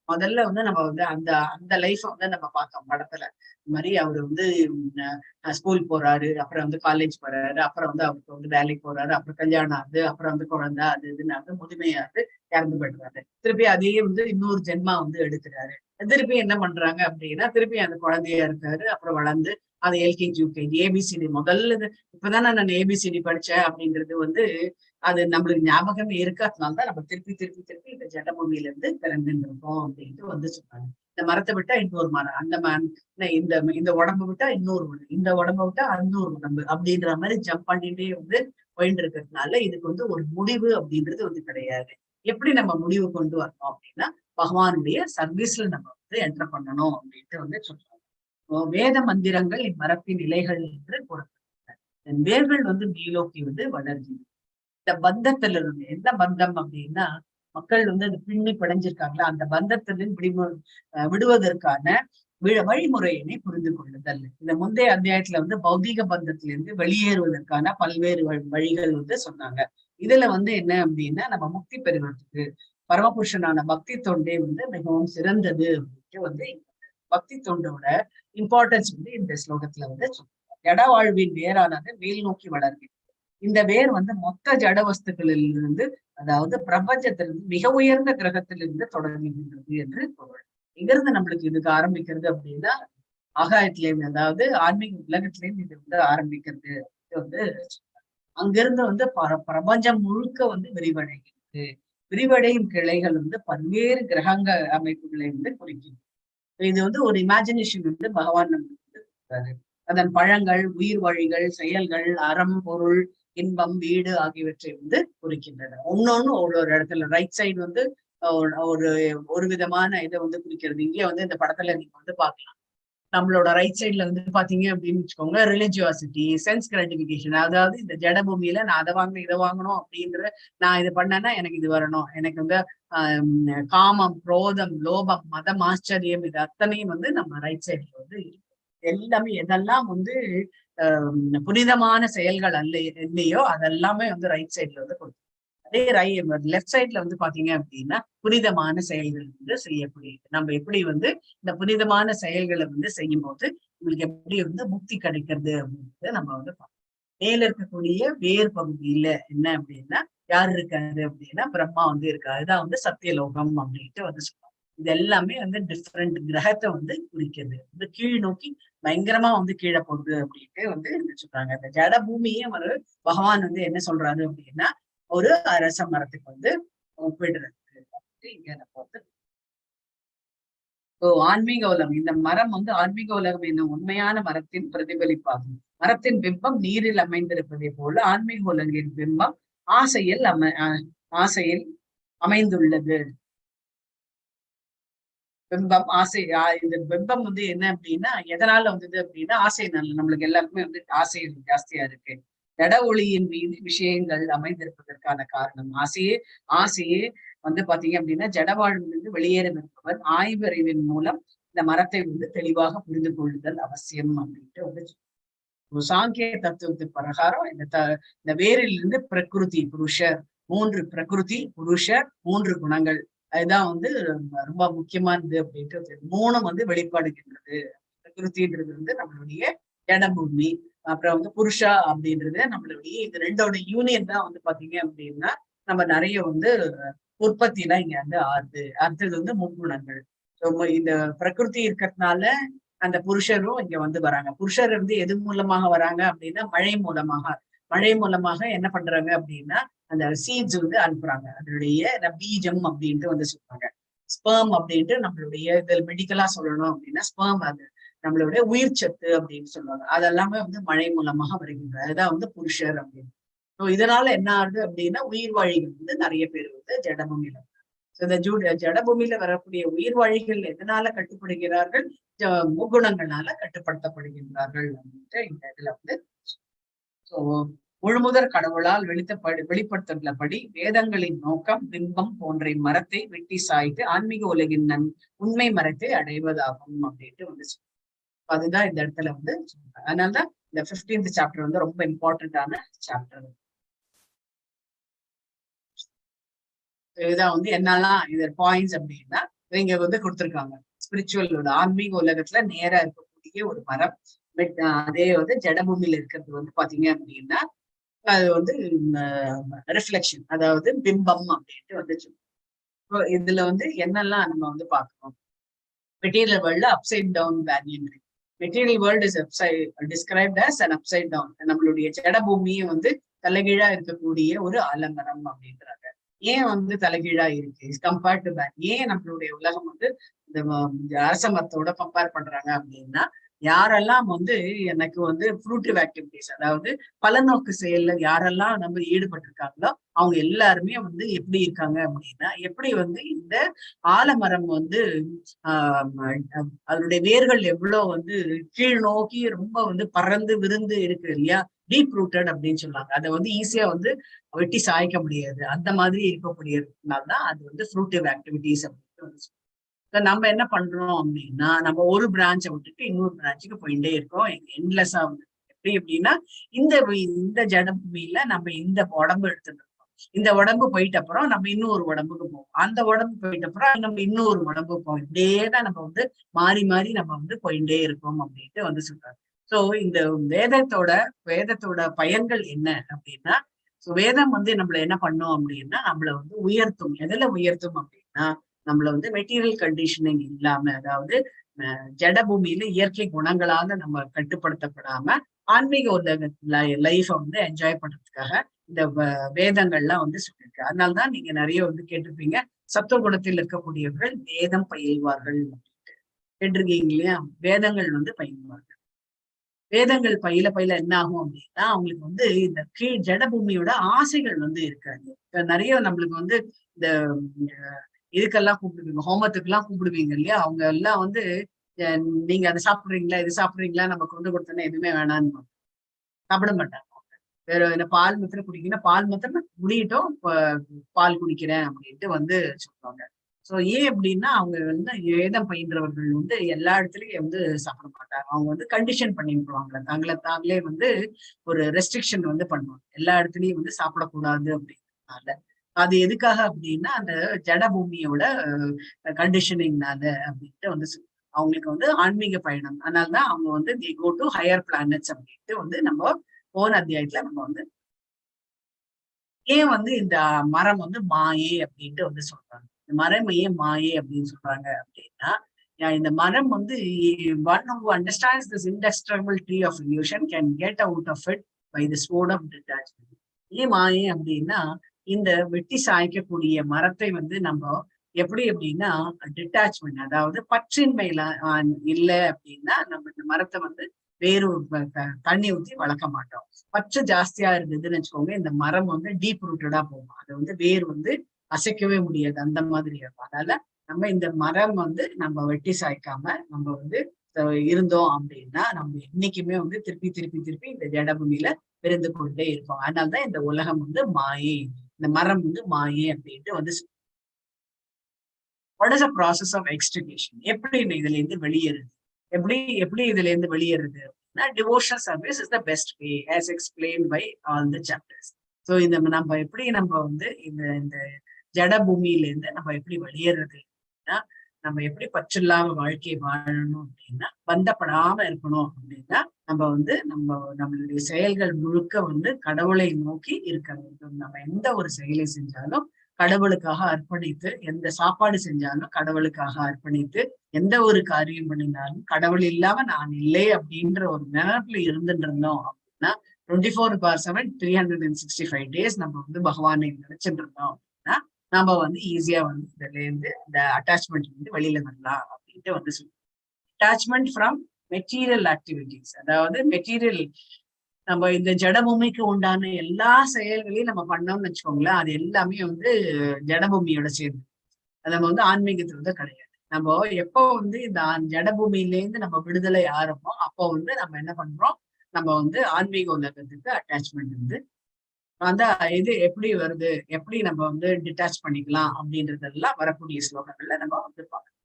முதல்ல நம்ம அந்த அந்த லைஃப் நம்ம பார்த்தோம் படத்துல. இந்த மாதிரி அவரு ஸ்கூல் போறாரு, அப்புறம் காலேஜ் போறாரு, அப்புறம் அவருக்கு வேலைக்கு போறாரு, அப்புறம் கல்யாணம் ஆகுது, அப்புறம் குழந்தை அது இதுன்னு முதுமையாவது இறந்து போயிடுறாரு. திருப்பி அதையே இன்னொரு ஜென்மா எடுக்கிறாரு. திருப்பி என்ன பண்றாங்க அப்படின்னா திருப்பி அந்த குழந்தையா இருக்காரு. அப்புறம் வளர்ந்து அது எல்கேஜி யூகேஜி ஏபிசிடி முதல்ல இப்பதானே நான் ஏபிசிடி படிச்சேன் அப்படிங்கிறது அது நம்மளுக்கு ஞாபகமே இருக்காதனால்தான் நம்ம திருப்பி திருப்பி திருப்பி இந்த ஜடபூமியில இருந்து பிறந்துட்டு இருக்கோம் அப்படின்ட்டு சொல்றாங்க. இந்த மரத்தை விட்டா இன்னொரு மரம், அந்த இந்த உடம்பு விட்டா இன்னொரு உடம்பு, இந்த உடம்பை விட்டா இன்னொரு உடம்பு அப்படின்ற மாதிரி ஜம்ப் பண்ணிட்டே போயிட்டு இருக்கிறதுனால இதுக்கு ஒரு முடிவு அப்படின்றது கிடையாது. எப்படி நம்ம முடிவு கொண்டு வரணும் அப்படின்னா பகவானுடைய சர்வீஸ்ல நம்ம என்டர் பண்ணணும் அப்படின்ட்டு சொல்றாங்க. வேத மந்திரங்கள் இம்மரத்தின் இலைகள் என்று கூறப்படுகின்றன. வேர்கள் மேலோக்கி வளர்கிறது. இந்த பந்தத்துல இருந்து என்ன பந்தம் அப்படின்னா மக்கள் வந்து அது பின்னி பிணைஞ்சிருக்காங்களா அந்த பந்தத்திலிருந்து விடுவதற்கான வழிமுறையினை புரிந்து கொள்ளுதல். இந்த முந்தைய அத்தியாயத்துல வந்து பௌதீக பந்தத்திலிருந்து வெளியேறுவதற்கான பல்வேறு வழிகள் வந்து சொன்னாங்க. இதுல வந்து என்ன அப்படின்னா நம்ம முக்தி பெறுவதற்கு பரமபுருஷனான பக்தி தொண்டே வந்து மிகவும் சிறந்தது அப்படின்ட்டு வந்து பக்தி தொண்டோட இம்பார்ட்டன்ஸ் வந்து இந்த ஸ்லோகத்துல வந்து ஜட வாழ்வின் வேரானது மேல் நோக்கி வளர்கிறது. இந்த வேர் வந்து மொத்த ஜட வஸ்துக்களிலிருந்து, அதாவது பிரபஞ்சத்திலிருந்து மிக உயர்ந்த கிரகத்திலிருந்து தொடங்குகின்றது என்று பொருள். எங்கிருந்து நம்மளுக்கு இதுக்கு ஆரம்பிக்கிறது அப்படின்னா ஆகாயத்திலேருந்து, அதாவது ஆன்மீக உலகத்திலேருந்து இது வந்து ஆரம்பிக்கிறது வந்து அங்கிருந்து வந்து பிரபஞ்சம் முழுக்க வந்து விரிவடைகிறது. விரிவடையும் கிளைகள் வந்து பல்வேறு கிரகங்க அமைப்புகளை வந்து குறிக்கும். இது வந்து ஒரு இமேஜினேஷன் வந்து பகவான் நம்மளுக்கு அதன் பழங்கள், உயிர் வழிகள், செயல்கள், அறம், பொருள், இன்பம், வீடு ஆகியவற்றை வந்து குறிக்கின்றன. ஒன்னொன்னு ஒரு இடத்துல ரைட் சைடு வந்து ஒரு விதமான இதை வந்து குறிக்கிறது. இங்கே வந்து இந்த படத்துல நீங்க வந்து பார்க்கலாம். நம்மளோட ரைட் சைட்ல வந்து பாத்தீங்க அப்படின்னு வச்சுக்கோங்க, ரிலிஜியாசிட்டி, சென்ஸ் கிராட்டிபிகேஷன். அதாவது இந்த ஜடபூமியில நான் அதை வாங்கணும் இதை வாங்கணும் அப்படின்ற, நான் இது பண்ணேன்னா எனக்கு இது வரணும், எனக்கு வந்து காமம், குரோதம், லோபம், மதம், ஆச்சரியம், இது அத்தனையும் வந்து நம்ம ரைட் சைட்ல வந்து எல்லாமே எதெல்லாம் வந்து புனிதமான செயல்கள் இல்லையோ அதெல்லாமே வந்து ரைட் சைட்ல வந்து கொடுக்கும். அதே லெஃப்ட் சைட்ல வந்து பாத்தீங்க அப்படின்னா புனிதமான செயல்கள் வந்து செய்யக்கூடியது. நம்ம எப்படி வந்து இந்த புனிதமான செயல்களை வந்து செய்யும் போது உங்களுக்கு எப்படி வந்து முக்தி கிடைக்கிறது அப்படின்றது நம்ம வந்து மேல இருக்கக்கூடிய வேர் பகுதியில என்ன அப்படின்னா யார் இருக்காரு அப்படின்னா பிரம்மா வந்து இருக்காரு. அதுதான் வந்து சத்தியலோகம் அப்படின்ட்டு வந்து சொல்லுவாங்க. இது எல்லாமே வந்து டிஃப்ரெண்ட் கிரகத்தை வந்து குறிக்கிறது. வந்து கீழ் நோக்கி பயங்கரமா வந்து கீழே போகுது அப்படின்ட்டு வந்து சொல்றாங்க. இந்த ஜட பூமியே ஒரு பகவான் வந்து என்ன சொல்றாரு அப்படின்னா ஒரு அரச மரத்துக்கு வந்து ஒப்பிடுறது. இங்க நம்ம வந்து ஆன்மீக உலகம், இந்த மரம் வந்து ஆன்மீக உலகம் என்னும் உண்மையான மரத்தின் பிரதிபலிப்பாகும். மரத்தின் பிம்பம் நீரில் அமைந்திருப்பதை போல ஆன்மீக உலகின் பிம்பம் ஆசையில் அமைந்துள்ளது. பிம்பம் ஆசை. இந்த பிம்பம் வந்து என்ன அப்படின்னா எதனால வந்தது அப்படின்னா ஆசைனால. நம்மளுக்கு எல்லாருக்குமே வந்து ஆசை ஜாஸ்தியா இருக்கு. ஜட ஒளியின் மீது விஷயங்கள் அமைந்திருப்பதற்கான காரணம் ஆசையே வந்து பாத்தீங்க அப்படின்னா ஜடவாழ்விலிருந்து வெளியேற நிற்பவர் ஆய்வறிவின் மூலம் இந்த மரத்தை வந்து தெளிவாக புரிந்து கொள்ளுதல் அவசியம் அப்படின்ட்டு வந்து சாங்கிய தத்துவத்துக்கு பிரகாரம் இந்த வேரிலிருந்து பிரகிருதி புருஷர், 3 பிரகிருதி புருஷர், 3 குணங்கள், அதுதான் வந்து ரொம்ப முக்கியமானது அப்படின்ட்டு 3 வந்து வெளிப்பாடுகின்றது. பிரகிருதின்றது வந்து நம்மளுடைய ஜடபூமி, அப்புறம் வந்து புருஷா அப்படின்றது நம்மளுடைய இது ரெண்டோட யூனியன் தான் வந்து பாத்தீங்க அப்படின்னா நம்ம நிறைய வந்து உற்பத்தி எல்லாம் இங்க வந்து அடுத்தது வந்து முக்குணங்கள். இந்த பிரகிருதி இருக்கிறதுனால அந்த புருஷரும் இங்க வந்து வராங்க. புருஷர் வந்து எது மூலமாக வராங்க அப்படின்னா மழை மூலமாக என்ன பண்றாங்க அப்படின்னா அந்த சீட்ஸ் வந்து அனுப்புறாங்க. அதனுடைய பீஜம் அப்படின்ட்டு வந்து சொல்றாங்க. ஸ்பெர்ம் அப்படின்ட்டு நம்மளுடைய இதில் மெடிக்கலா சொல்லணும் அப்படின்னா ஸ்பெர்ம் அது நம்மளுடைய உயிர் சத்து அப்படின்னு சொல்லுவாங்க. அதெல்லாமே வந்து மழை மூலமாக வருகின்ற அதுதான் வந்து புருஷர் அப்படின்னு. இதனால என்ன ஆகுது அப்படின்னா உயிர் வாழிகள் வந்து நிறைய பேர் வந்து ஜடபூமியில இந்த ஜடபூமியில வரக்கூடிய உயிர் வாழிகள் எதனால கட்டுப்படுகிறார்கள்? முகுணங்களால கட்டுப்படுத்தப்படுகின்றார்கள் அப்படின்ட்டு இந்த இதுல வந்து முழுமுதற் கடவுளால் வெளிப்படுத்தப்படி வேதங்களின் நோக்கம் பிம்பம் போன்ற மரத்தை வெட்டி சாய்த்து ஆன்மீக உலகின் உண்மை மரத்தை அடைவதாகும் அப்படின்ட்டு வந்து அதுதான் இந்த இடத்துல வந்து சொல்றாங்க. அதனாலதான் இந்த 15th சாப்டர் வந்து ரொம்ப இம்பார்ட்டன்டான சாப்டர். இதான் வந்து என்னெல்லாம் இது பாயிண்ட்ஸ் அப்படின்னா இங்க வந்து கொடுத்துருக்காங்க. ஸ்பிரிச்சுவலோட ஆன்மீக உலகத்துல நேரா இருக்கக்கூடிய ஒரு மரம், அதே வந்து ஜடபூமியில இருக்கிறது வந்து பாத்தீங்க அப்படின்னா அது வந்து ரிஃப்ளெக்ஷன், அதாவது பிம்பம் அப்படின்ட்டு வந்து சொல்லுவோம். இதுல வந்து என்னெல்லாம் நம்ம வந்து பார்க்கணும். Material world upside down value. Material world is described as an upside down. நம்மளுடைய ஜடபூமியை வந்து தலைகீழா இருக்கக்கூடிய ஒரு ஆலமரம் அப்படின்றாங்க. ஏன் வந்து தலைகீழா இருக்கு கம்பேர்ட் டு பேக்? ஏன் நம்மளுடைய உலகம் வந்து இந்த அரச மரத்தோட கம்பேர் பண்றாங்க அப்படின்னா யாரெல்லாம் வந்து எனக்கு வந்து ஃப்ரூட்டிவ் ஆக்டிவிட்டிஸ், அதாவது பலநோக்கு செயல்ல யாரெல்லாம் நம்ம ஈடுபட்டிருக்காங்களோ அவங்க எல்லாருமே வந்து எப்படி இருக்காங்க அப்படின்னா, எப்படி வந்து இந்த ஆலமரம் வந்து அதனுடைய வேர்கள் எவ்வளவு வந்து கீழ் நோக்கி ரொம்ப வந்து பறந்து விருந்து இருக்கு இல்லையா, டீப் ரூட்டட் அப்படின்னு சொல்லுவாங்க. அதை வந்து ஈஸியா வந்து வெட்டி சாய்க்க முடியாது. அந்த மாதிரி இருக்கக்கூடியதுனால்தான் அது வந்து ஃப்ரூட்டிவ் ஆக்டிவிட்டிஸ் அப்படின்னு வந்து நம்ம என்ன பண்றோம் அப்படின்னா, நம்ம ஒரு பிரான்ச்சை விட்டுட்டு இன்னொரு பிரான்ச்சுக்கு போயிட்டே இருக்கோம். எண்ட்லெஸ்ஸா வந்து எப்படி அப்படின்னா, இந்த ஜடபூமியில நம்ம இந்த உடம்பு எடுத்துட்டு இருக்கோம். இந்த உடம்பு போயிட்ட அப்புறம் நம்ம இன்னொரு உடம்புக்கு போவோம். அந்த உடம்பு போயிட்ட அப்புறம் நம்ம இன்னொரு உடம்பு போவோம். இப்படியேதான் நம்ம வந்து மாறி மாறி நம்ம வந்து போயிட்டே இருக்கோம் அப்படின்ட்டு வந்து சொல்றாங்க. சோ இந்த வேதத்தோட பயன்கள் என்ன அப்படின்னா, வேதம் வந்து நம்மள என்ன பண்ணும் அப்படின்னா, நம்மள வந்து உயர்த்தும். எதுல உயர்த்தும் அப்படின்னா, நம்மள வந்து மெட்டீரியல் கண்டிஷனிங் இல்லாம, அதாவது ஜடபூமியில இயற்கை குணங்களால நம்ம கட்டுப்படுத்தப்படாம ஆன்மீக ஒரு லைஃப வந்து என்ஜாய் பண்றதுக்காக இந்த வேதங்கள்லாம் வந்து சொல்லியிருக்கு. அதனாலதான் நீங்க நிறைய வந்து கேட்டிருப்பீங்க, சத்துவகுணத்தில் இருக்கக்கூடியவர்கள் வேதம் பயில்வார்கள் அப்படின்ட்டு கேட்டிருக்கீங்க இல்லையா. வேதங்கள் வந்து பயில்வார்கள். வேதங்கள் பயில என்ன ஆகும் அப்படின்னா, அவங்களுக்கு வந்து இந்த ஜடபூமியோட ஆசைகள் வந்து இருக்காது. நிறைய நம்மளுக்கு வந்து இந்த இதுக்கெல்லாம் கூப்பிடுவீங்க, ஹோமத்துக்கு எல்லாம் கூப்பிடுவீங்க இல்லையா, அவங்க எல்லாம் வந்து நீங்க அதை சாப்பிடுறீங்களா, இது சாப்பிடுறீங்களா, நம்ம கொண்டு கொடுத்தோன்னா எதுவுமே வேணான்னு சாப்பிட மாட்டாங்க. வேற என்ன பால் மாத்திரம் குடிக்கணும், பால் மாத்திரம் முடியட்டும் பால் குடிக்கிறேன் அப்படின்ட்டு வந்து சொல்லுவாங்க. சோ ஏன் அப்படின்னா, அவங்க வந்து வேதம் பயின்றவர்கள் வந்து எல்லா இடத்துலயும் வந்து சாப்பிட மாட்டாங்க. அவங்க வந்து கண்டிஷன் பண்ணிட்டுருவாங்க, தங்களை தாங்களே வந்து ஒரு ரெஸ்ட்ரிக்ஷன் வந்து பண்ணுவாங்க. எல்லா இடத்துலயும் வந்து சாப்பிடக்கூடாது அப்படின்றதுனால. அது எதுக்காக அப்படின்னா, அந்த ஜடபூமியோட கண்டிஷனிங்னால அப்படின்ட்டு வந்து அவங்களுக்கு வந்து ஆன்மீக பயணம். அதனாலதான் அவங்க வந்து தி கோ டு ஹையர் பிளானட்ஸ் அப்படின்ட்டு வந்து நம்ம போன அத்தியாயத்துல நம்ம வந்து ஏன் வந்து இந்த மரம் வந்து மாயே அப்படின்ட்டு வந்து சொல்றாங்க. இந்த மரம் ஏன் மாயே அப்படின்னு சொல்றாங்க அப்படின்னா, இந்த மரம் வந்து one who understands this indestructible tree of illusion can get out of it by the sword of detachment. ஏன் மாயே அப்படின்னா, இந்த வெட்டி சாய்க்கக்கூடிய மரத்தை வந்து நம்ம எப்படி அப்படின்னா டிட்டாச்மெண்ட், அதாவது பற்றின்மையில இல்லை அப்படின்னா நம்ம இந்த மரத்தை வந்து வேறு தண்ணி ஊற்றி வளர்க்க மாட்டோம். பற்று ஜாஸ்தியா இருந்ததுன்னு வச்சுக்கோங்க, இந்த மரம் வந்து டீப் ரூட்டடா போகும். அதை வந்து வேர் வந்து அசைக்கவே முடியாது, அந்த மாதிரி இருக்கும். அதனால நம்ம இந்த மரம் வந்து நம்ம வெட்டி சாய்க்காம நம்ம வந்து இருந்தோம் அப்படின்னா நம்ம என்னைக்குமே வந்து திருப்பி திருப்பி திருப்பி இந்த ஜடபூமியில பிறந்து கொண்டே இருப்போம். அதனாலதான் இந்த உலகம் வந்து மாயை, இந்த மரம் வந்து மாயை அப்படின்ட்டு வந்து what is the process of extrication? எப்படி இதுல இருந்து வெளியேறுது, எப்படி இதுல இருந்து வெளியேறுது அப்படின்னா, devotional service is the best way as explained by all the chapters. So இந்த நம்ம வந்து இந்த ஜட பூமியில இருந்து நம்ம எப்படி வெளியேறது அப்படின்னா, நம்ம எப்படி பற்றில்லாம வாழ்க்கையை வாழணும் அப்படின்னா, பந்தப்படாம இருக்கணும் அப்படின்னா நம்ம வந்து நம்மளுடைய செயல்கள் முழுக்க வந்து கடவுளை நோக்கி இருக்க வேண்டும். நம்ம எந்த ஒரு செயலை செஞ்சாலும் கடவுளுக்காக அர்ப்பணித்து, எந்த சாப்பாடு செஞ்சாலும் கடவுளுக்காக அர்ப்பணித்து, எந்த ஒரு காரியம் பண்ணினாலும் கடவுள் இல்லாம நான் இல்லை அப்படின்ற ஒரு நினைப்புல இருந்துட்டு இருந்தோம் அப்படின்னா 24/7 365 days நம்ம வந்து பகவானை நினைச்சுட்டு இருந்தோம் அப்படின்னா நம்ம வந்து ஈஸியா வந்து இதுல இருந்து இந்த அட்டாச்மெண்ட் வந்து வெளியில வரலாம் அப்படின்ட்டு வந்து சொல்லுவோம். அட்டாச்மெண்ட் ஃப்ரம் மெட்டீரியல் ஆக்டிவிட்டிஸ், அதாவது மெட்டீரியல் நம்ம இந்த ஜடபூமிக்கு உண்டான எல்லா செயல்களையும் நம்ம பண்ணோம்னு வச்சுக்கோங்களேன், அது எல்லாமே வந்து ஜடபூமியோட சேர்ந்து. அது நம்ம வந்து ஆன்மீகத்துல வந்து கிடையாது. நம்ம எப்போ வந்து இந்த ஜடபூமியிலேருந்து நம்ம விடுதலை ஆறோமோ அப்போ வந்து நம்ம என்ன பண்றோம், நம்ம வந்து ஆன்மீக உலகத்துக்கு அட்டாச்மெண்ட் வந்து அந்த இது எப்படி வருது, எப்படி நம்ம வந்து டிட்டாச் பண்ணிக்கலாம் அப்படின்றதெல்லாம் வரக்கூடிய ஸ்லோகங்கள்ல நம்ம வந்து பார்க்கலாம்.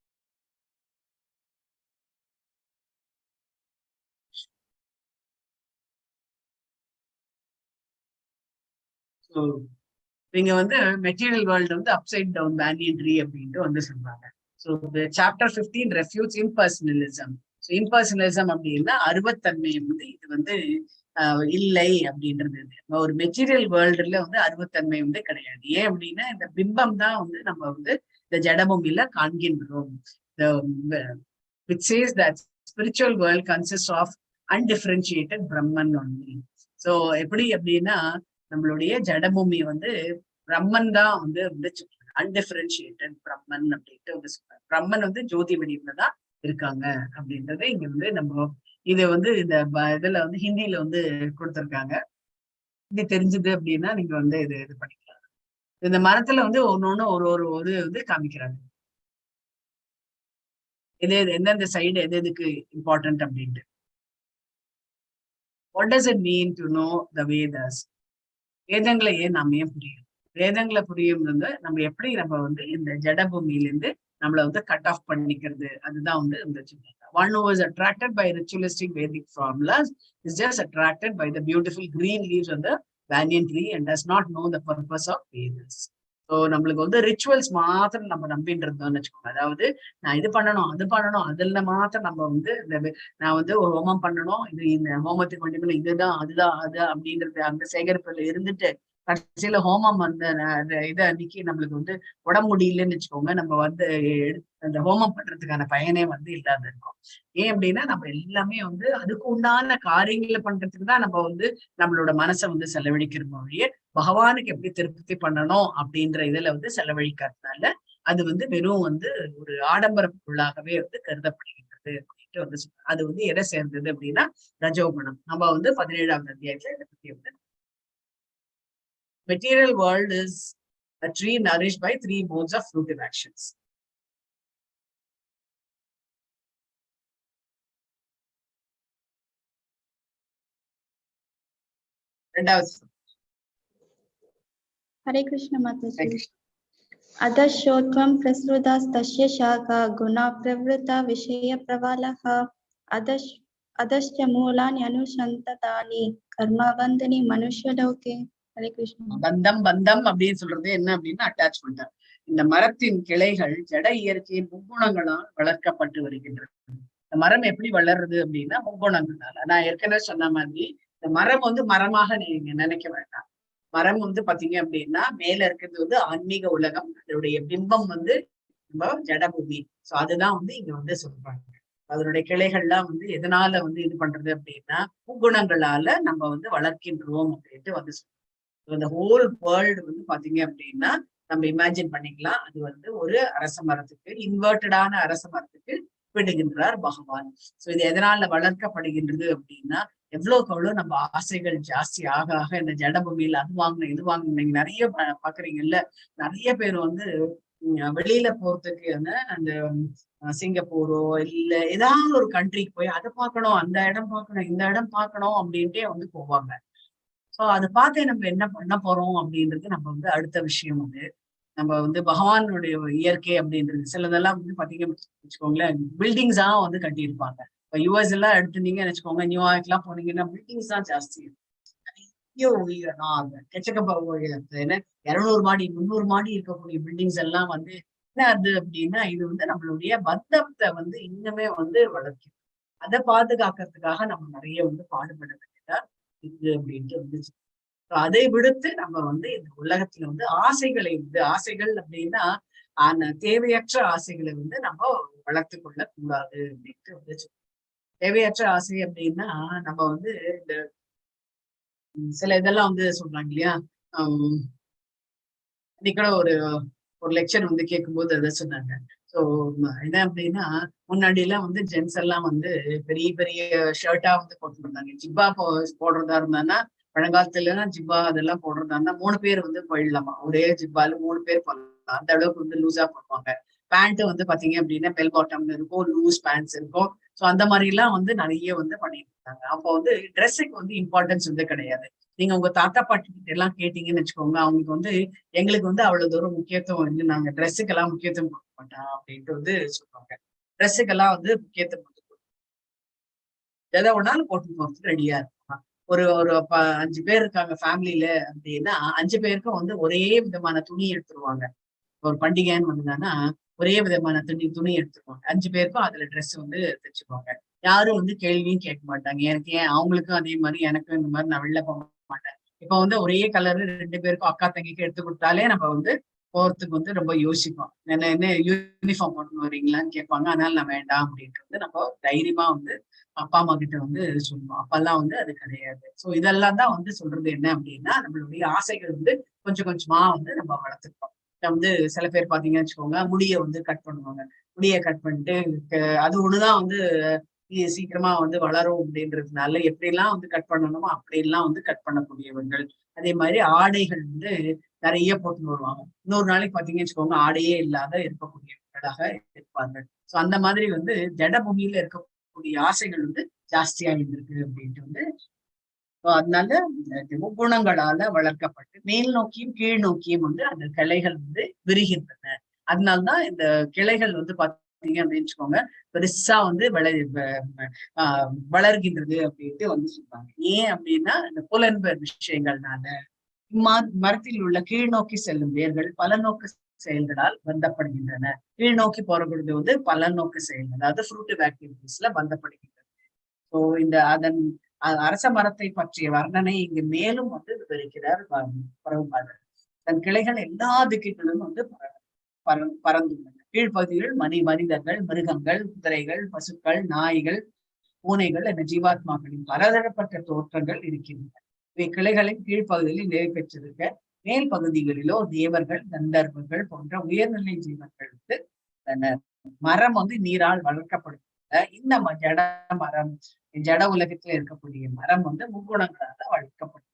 ஸோ நீங்க வந்து மெட்டீரியல் வேர்ல்டு வந்து அப்சைட் டவுன் பேனியன் ட்ரீ அப்படின்ட்டு வந்து சொல்றாங்க. So chapter 15 refutes impersonalism. So impersonalism அப்படின்னா அருவத்தன்மை வந்து இது வந்து இல்லை அப்படின்றது. ஒரு மெட்டீரியல் வேர்ல்டுல வந்து அருவத்தன்மை வந்து கிடையாது. ஏன் அப்படின்னா இந்த பிம்பம் தான் வந்து நம்ம வந்து இந்த ஜடபூமியில காண்கின்றோம். Which says that spiritual world consists of undifferentiated Brahman only. So எப்படி அப்படின்னா நம்மளுடைய ஜடபூமி வந்து பிரம்மன் தான் வந்து அன்டிஃபரன்ஷியேட்டட் பிரம்மன் அப்படின்ட்டு வந்து சொல்றாங்க. பிரம்மன் வந்து ஜோதி வடிவுல தான் இருக்காங்க அப்படின்றத இங்க வந்து நம்ம இது வந்து இந்த இதுல வந்து ஹிந்தியில வந்து கொடுத்திருக்காங்க. இது தெரிஞ்சது அப்படின்னா நீங்க வந்து இது பண்ணிக்கலாம். இந்த மரத்துல வந்து ஒன்னொன்னு ஒரு ஒரு ஒரு வந்து காமிக்கிறாங்க. எந்தெந்த சைடு எதுக்கு இம்பார்ட்டன்ட் அப்படின்ட்டு. What does it mean to know த வேதாஸ்? வேதங்களை நாம ஏன் புரியும்? வேதங்களை புரியும் வந்து நம்ம எப்படி நம்ம வந்து இந்த ஜட பூமியிலிருந்து நம்மளை வந்து கட் ஆஃப் பண்ணிக்கிறது, அதுதான் வந்து இந்த சின்ன. One who is attracted by ritualistic Vedic formulas is just attracted by the beautiful green leaves on the banyan tree and does not know the purpose of Vedas. So நம்மளுக்கு வந்து rituals மாத்திரம் நம்ம நம்பின்றதுன்னு வச்சுக்கோங்க. அதாவது நான் இது பண்ணணும் அது பண்ணணும் அதுல மாத்திரம் நம்ம வந்து நான் வந்து ஒரு ஹோமம் பண்ணணும், இந்த ஹோமத்துக்கு வேண்டிய இதுதான் அதுதான் அது அப்படின்றது அந்த சேகரிப்புல இருந்துட்டு கடைசியில ஹோமம் வந்து இதை அன்னைக்கு நம்மளுக்கு வந்து உடம்பு முடியலன்னு வச்சுக்கோங்க, நம்ம வந்து அந்த ஹோமம் பண்றதுக்கான பயனே வந்து இல்லாத இருக்கும். ஏன் அப்படின்னா நம்ம எல்லாமே வந்து அதுக்கு உண்டான காரியங்களை பண்றதுக்கு தான் நம்ம வந்து நம்மளோட மனசை வந்து செலவழிக்கிற மொழியே பகவானுக்கு எப்படி திருப்தி பண்ணணும் அப்படின்ற இதுல வந்து செலவழிக்கிறதுனால அது வந்து வெறும் வந்து ஒரு ஆடம்பர பொருளாகவே வந்து கருதப்படுகின்றது அப்படின்ட்டு வந்து அது வந்து எதை சேர்ந்தது அப்படின்னா ரஜோகுணம். நம்ம வந்து 17ஆவது அத்தியாயத்துல இதை பத்தி வந்து material world is a tree nourished by 3 modes of fruitive actions. Hare Krishna Mataji. Adashotvam prasrudas tasya shaka guna pravrita vishaya pravalaha adascha moolan anushantatani karma bandhani manushya loke. Hare Krishna. பந்தம் அப்படின்னு சொல்றது என்ன அப்படின்னா attachment. இந்த மரத்தின் கிளைகள் ஜட இயற்கையின் முக்குணங்களால் வளர்க்கப்பட்டு வருகின்றது. இந்த மரம் எப்படி வளருது அப்படின்னா முக்குணங்களால. நான் ஏற்கனவே சொன்ன மாதிரி இந்த மரம் வந்து மரமாக நீங்க நினைக்க வேண்டாம். மரம் வந்து பாத்தீங்க அப்படின்னா மேல இருக்கிறது வந்து ஆன்மீக உலகம், அதனுடைய பிம்பம் வந்து நம்ம ஜடபூமி. சோ அதுதான் வந்து இங்க வந்து சொல்றாங்க. அதனுடைய கிளைகள்லாம் வந்து எதனால வந்து இது பண்றது அப்படின்னா முக்குணங்களால நம்ம வந்து வளர்க்கின்றோம் அப்படின்ட்டு வந்து சொல்றோம். இந்த ஹோல் வேர்ல்டு வந்து பாத்தீங்க அப்படின்னா நம்ம இமேஜின் பண்ணிக்கலாம், அது வந்து ஒரு அரச மரத்துக்கு இன்வெர்டடான அரச மரத்துக்கு விடுகின்றார் பகவான். சோ இது எதனால வளர்க்கப்படுகின்றது அப்படின்னா எவ்வளவுக்கு எவ்வளவு நம்ம ஆசைகள் ஜாஸ்தி ஆக ஆக இந்த ஜடபூமியில அது வாங்கணும் இது வாங்கணும். நீங்க நிறைய பாக்குறீங்கல்ல, நிறைய பேர் வந்து வெளியில போறதுக்கு அந்த சிங்கப்பூரோ இல்ல ஏதாவது ஒரு கண்ட்ரிக்கு போய் அதை பார்க்கணும் அந்த இடம் பார்க்கணும் இந்த இடம் பார்க்கணும் அப்படின்ட்டே வந்து போவாங்க. சோ அதை பார்த்து நம்ம என்ன பண்ண போறோம் அப்படின்றது நம்ம வந்து அடுத்த விஷயம். வந்து நம்ம வந்து பகவானுடைய இயற்கை அப்படின்றது சிலதெல்லாம் வந்து பாத்தீங்கன்னு வச்சுக்கோங்களேன், பில்டிங்ஸா வந்து கட்டியிருப்பாங்க. இப்ப யுஎஸ் எல்லாம் எடுத்துட்டீங்கன்னு வச்சுக்கோங்க, நியூயார்க் எல்லாம் போனீங்கன்னா பில்டிங்ஸ் தான் ஜாஸ்தி இருக்கும். என்ன 200 மாடி 300 மாடி இருக்கக்கூடிய பில்டிங்ஸ் எல்லாம் வந்து என்ன அது அப்படின்னா இது வந்து நம்மளுடைய பந்தத்தை வந்து இன்னுமே வந்து வளர்க்கும். அதை பாதுகாக்கிறதுக்காக நம்ம நிறைய வந்து பாடுபட வேண்டியதா இது அப்படின்ட்டு வந்துச்சு. அதை விடுத்து நம்ம வந்து இந்த உலகத்துல வந்து ஆசைகளை வந்து ஆசைகள் அப்படின்னா தேவையற்ற ஆசைகளை வந்து நம்ம வளர்த்து கொள்ள கூடாது அப்படின்ட்டு வந்துச்சு. தேவையற்ற ஆசை அப்படின்னா நம்ம வந்து இந்த சில இதெல்லாம் வந்து சொல்றாங்க இல்லையா. இன்னைக்கு ஒரு லெக்சர் வந்து கேட்கும்போது அதை சொன்னாங்க. ஸோ என்ன அப்படின்னா முன்னாடி எல்லாம் வந்து ஜென்ஸ் எல்லாம் வந்து பெரிய பெரிய ஷர்ட்டா வந்து போட்டு இருந்தாங்க. ஜிப்பா போடுறதா இருந்தான்னா பழங்காலத்துல ஜிப்பா அதெல்லாம் போடுறதா இருந்தா 3 பேர் வந்து போயிடலாமா, ஒரே ஜிப்பால 3 பேர் போடலாம், அந்த அளவுக்கு வந்து லூஸா போடுவாங்க. பேண்ட் வந்து பாத்தீங்க அப்படின்னா பெல் பாட்டம் இருக்கும், லூஸ் பேண்ட்ஸ் இருக்கும். ஸோ அந்த மாதிரி எல்லாம் வந்து நிறைய வந்து பண்ணிட்டு இருந்தாங்க. அப்போ வந்து ட்ரெஸ்ஸுக்கு வந்து இம்பார்ட்டன்ஸ் வந்து கிடையாது. நீங்க உங்க தாத்தா பாட்டி கிட்ட எல்லாம் கேட்டீங்கன்னு வச்சுக்கோங்க, அவங்களுக்கு வந்து எங்களுக்கு வந்து அவ்வளவு தூரம் முக்கியத்துவம் வந்து நாங்க ட்ரெஸ்ஸுக்கெல்லாம் முக்கியத்துவம் கொடுக்க மாட்டோம் அப்படின்ட்டு வந்து சொல்லுவாங்க. ட்ரெஸ்ஸுக்கெல்லாம் வந்து முக்கியத்துவம் எதை ஒன்னாலும் போட்டு போறதுக்கு ரெடியா இருக்கும். ஒரு 5 பேர் இருக்காங்க ஃபேமிலியில அப்படின்னா 5 பேருக்கும் வந்து ஒரே விதமான துணி எடுத்துருவாங்க. ஒரு பண்டிகைன்னு வந்ததுன்னா ஒரே விதமான துணி எடுத்துருவாங்க. 5 பேருக்கும் அதுல ட்ரெஸ் வந்து தைச்சுக்குவாங்க. யாரும் வந்து கேள்வியும் கேட்க மாட்டாங்க. எனக்கு ஏன் அவங்களுக்கும் அதே மாதிரி எனக்கும் இந்த மாதிரி நான் வெளில போக மாட்டேன். இப்ப வந்து ஒரே கலரு 2 பேருக்கும் அக்கா தங்கிக்கு எடுத்து கொடுத்தாலே நம்ம வந்து போறதுக்கு வந்து ரொம்ப யோசிப்போம். என்ன யூனிஃபார்ம் போட்டு வரீங்களான்னு கேட்பாங்க. அதனால நான் வேண்டாம் அப்படின்ட்டு வந்து நம்ம தைரியமா வந்து அப்பா அம்மா கிட்ட வந்து சொல்லுவோம். அப்பெல்லாம் வந்து அது கிடையாது. சோ இதெல்லாம் தான் வந்து சொல்றது என்ன அப்படின்னா நம்மளுடைய ஆசைகள் வந்து கொஞ்சம் கொஞ்சமா வந்து நம்ம வளர்த்துருக்கோம். வந்து சில பேர் பாத்தீங்கன்னு வச்சுக்கோங்க, முடிய வந்து கட் பண்ணுவாங்க. முடிய கட் பண்ணிட்டு அது ஒண்ணுதான் வந்து சீக்கிரமா வந்து வளரும் அப்படின்றதுனால எப்படிலாம் வந்து கட் பண்ணணுமோ அப்படிலாம் வந்து கட் பண்ணக்கூடியவர்கள். அதே மாதிரி ஆடைகள் வந்து நிறைய போட்டு வருவாங்க. இன்னொரு நாளைக்கு பாத்தீங்கன்னு வச்சுக்கோங்க, ஆடையே இல்லாத இருக்கக்கூடியவர்களாக இருப்பார்கள். சோ அந்த மாதிரி வந்து ஜடபூமியில இருக்கக்கூடிய ஆசைகள் வந்து ஜாஸ்தியா இருந்திருக்கு அப்படின்ட்டு வந்து அதனால முக்குணங்களால வளர்க்கப்பட்டு மேல் நோக்கியும் கீழ் நோக்கியும் வந்து அந்த கிளைகள் வந்து விரிகின்றன. அதனால்தான் இந்த கிளைகள் வந்து பாத்தீங்க அப்படின்னு வச்சுக்கோங்க, பெருசா வந்து வளர்கின்றது அப்படின்ட்டு வந்து சொல்றாங்க. ஏன் அப்படின்னா இந்த புலன்பெயர் விஷயங்கள்னால மரத்தில் உள்ள கீழ் நோக்கி செல்லும் வேர்கள் பல நோக்கு செயல்களால் பந்தப்படுகின்றன. கீழ் நோக்கி போற பொழுது வந்து பல நோக்கு செயல், அதாவது ஃப்ரூட்டிவ் ஆக்டிவிட்டிஸ்ல பந்தப்படுகின்றன. ஸோ இந்த அதன் அரச மரத்தை பற்றிய வர்ணனை இங்கு மேலும் வந்து விவரிக்கிறார் பிரபுபாதர். தன் கிளைகள் எல்லா திக்குகளிலும் வந்து பறந்துள்ளன. கீழ்ப்பகுதிகள் மனிதர்கள், மிருகங்கள், குதிரைகள், பசுக்கள், நாய்கள், பூனைகள் என ஜீவாத்மாக்களின் பலதரப்பட்ட தோற்றங்கள் இருக்கின்றன. இவை கிளைகளின் கீழ்ப்பகுதியில் நிலை பெற்றிருக்க, மேல் பகுதிகளிலோ தேவர்கள், கந்தர்வர்கள் போன்ற உயர்நிலை ஜீவன்கள் வந்து மரம் வந்து நீரால் வளர்க்கப்படுகின்றன. இந்த ஜட மரம், ஜட உலகத்துல இருக்கக்கூடிய மரம் வந்து முக்குணங்களால வளர்க்கப்படுகிறது.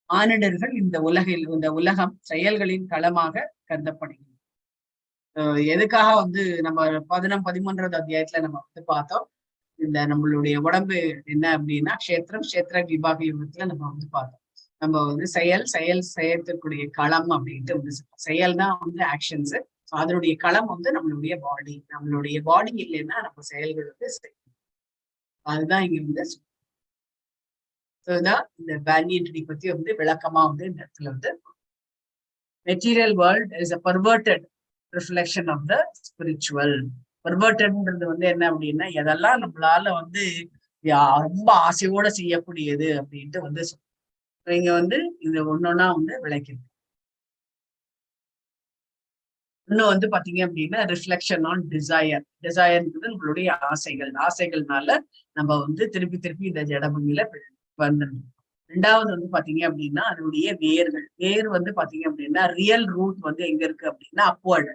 மானிடர்கள் இந்த உலகம் செயல்களின் களமாக கருதப்படுகிறது. எதுக்காக வந்து நம்ம 13வது அத்தியாயத்துல நம்ம வந்து பார்த்தோம், இந்த நம்மளுடைய உடம்பு என்ன அப்படின்னா கஷேத்திர விபாக யுகத்துல நம்ம வந்து பார்த்தோம். நம்ம வந்து செயற்கக்கூடிய களம் அப்படின்ட்டு வந்து செயல் தான் வந்து ஆக்ஷன்ஸ். அதனுடைய களம் வந்து நம்மளுடைய பாடி இல்லைன்னா நம்ம செயல்கள் வந்து அதுதான் இங்க வந்து இந்த பேனியன்ட்ரி பத்தி வந்து விளக்கமா வந்து இந்த இடத்துல வந்து material world is a perverted reflection of the spiritual. பெர்வர்டட்ன்றது வந்து என்ன அப்படின்னா எதெல்லாம் நம்மளால வந்து ரொம்ப ஆசையோட செய்யக்கூடியது அப்படின்ட்டு வந்து இங்க வந்து இது ஒன்னொன்னா வந்து விளக்கிது. இன்னும் வந்து பாத்தீங்க அப்படின்னா ரிஃப்ளெக்ஷன் ஆன் டிசையர்ன்றது நம்மளுடைய ஆசைகள்னால நம்ம வந்து திருப்பி இந்த ஜடபூமியில வந்துடணும். ரெண்டாவது வந்து பாத்தீங்க அப்படின்னா அதனுடைய வேர் வந்து பாத்தீங்க அப்படின்னா ரியல் ரூட் வந்து எங்க இருக்கு அப்படின்னா அப்வர்டு,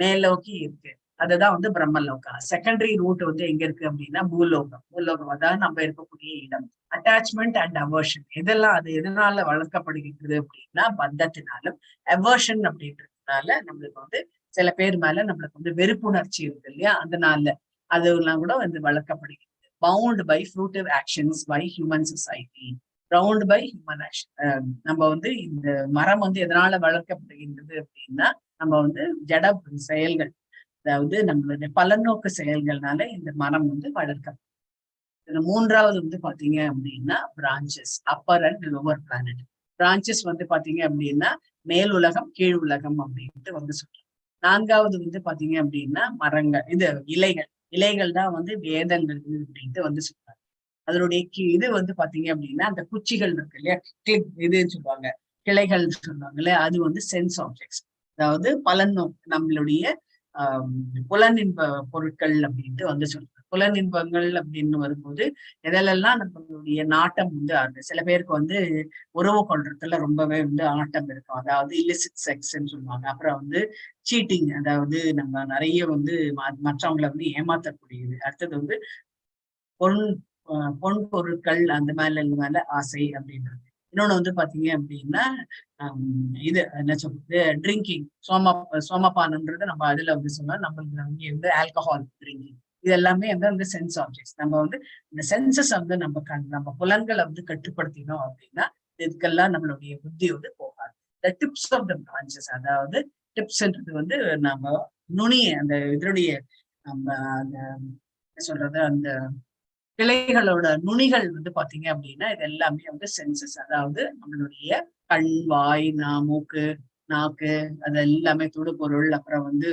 மேல் நோக்கி இருக்கு. அதுதான் வந்து பிரம்மலோகா. செகண்டரி ரூட் வந்து எங்க இருக்கு அப்படின்னா பூலோகம் அதாவது நம்ம இருக்கக்கூடிய இடம். அட்டாச்மெண்ட் அண்ட் அவர்ஷன் இதெல்லாம் அது எதனால வளர்க்கப்படுகின்றது அப்படின்னா பந்தத்தினாலும். அவர்ஷன் அப்படின்றதுனால நம்மளுக்கு வந்து சில பேர் மேல நம்மளுக்கு வந்து வெறுப்புணர்ச்சி இருக்கு இல்லையா, அதனால அதெல்லாம் கூட வந்து வளர்க்கப்படுகிறது. Bound by fruitive actions by human society. Round by human action. நம்ம வந்து இந்த மரம் வந்து எதனால வளர்க்கப்படுகின்றது அப்படின்னா நம்ம வந்து ஜட செயல்கள், அதாவது நம்மளுடைய பலநோக்கு செயல்கள்னால இந்த மரம் வந்து வளர்க்கப்படும். மூன்றாவது வந்து பாத்தீங்க அப்படின்னா பிரான்சஸ், அப்பர் அண்ட் லோவர் பிளானட். பிரான்சஸ் வந்து பாத்தீங்க அப்படின்னா மேல் உலகம் கீழ் உலகம் அப்படின்ட்டு வந்து சொல்றோம். நான்காவது வந்து பாத்தீங்க அப்படின்னா மரங்கள், இது இலைகள் தான் வந்து வேதங்கள் அப்படின்ட்டு வந்து சொல்றாங்க. அதனுடைய இது வந்து பாத்தீங்க அப்படின்னா அந்த குச்சிகள் இருக்கு இல்லையா, இதுன்னு சொல்லுவாங்க, கிளைகள் சொல்லுவாங்கல்ல, அது வந்து சென்ஸ் ஆப்ஜெக்ட்ஸ், அதாவது நம்மளுடைய புலனின்ப பொருட்கள் அப்படின்ட்டு வந்து சொல்றாங்க. புலனின்பங்கள் அப்படின்னு வரும்போது எதெல்லாம் நம்மளுடைய நாட்டம் வந்து ஆகுது. சில பேருக்கு வந்து உறவு கொள்றதுல ரொம்பவே வந்து ஆட்டம் இருக்கும், அதாவது இல்லிசிட் செக்ஸ்ன்னு சொல்லுவாங்க. அப்புறம் வந்து சீட்டிங், அதாவது நம்ம நிறைய வந்து மற்றவங்களை வந்து ஏமாத்தக்கூடியது. அடுத்தது வந்து பொன் பொருட்கள் அந்த மேல ஆசை அப்படின்றது. இன்னொன்னு வந்து பாத்தீங்க அப்படின்னா இது என்ன சொல்றது, ட்ரிங்கிங், சோமபானம்ன்றது நம்ம அதுல வந்து சொன்னா நம்மளுக்கு வந்து ஆல்கஹால் ட்ரிங்கிங், இது எல்லாமே வந்து சென்ஸ் ஆப்ஜெக்ட்ஸ். நம்ம வந்து இந்த சென்சஸ் வந்து நம்ம புலன்களை வந்து கட்டுப்படுத்தினோம் அப்படின்னா இதுக்கெல்லாம் நம்மளுடைய புத்தி வந்து போகாது. த டிப்ஸ் ஆஃப் த பிரான்சஸ், அதாவது டிப்ஸ்ன்றது வந்து நம்ம நுனிய அந்த இதனுடைய நம்ம அந்த என்ன சொல்றது அந்த கிளைகளோட நுனிகள் வந்து பாத்தீங்க அப்படின்னா இது எல்லாமே வந்து சென்சஸ், அதாவது நம்மளுடைய கண், வாய், மூக்கு, நாக்கு, அது எல்லாமே தொடுபொருள். அப்புறம் வந்து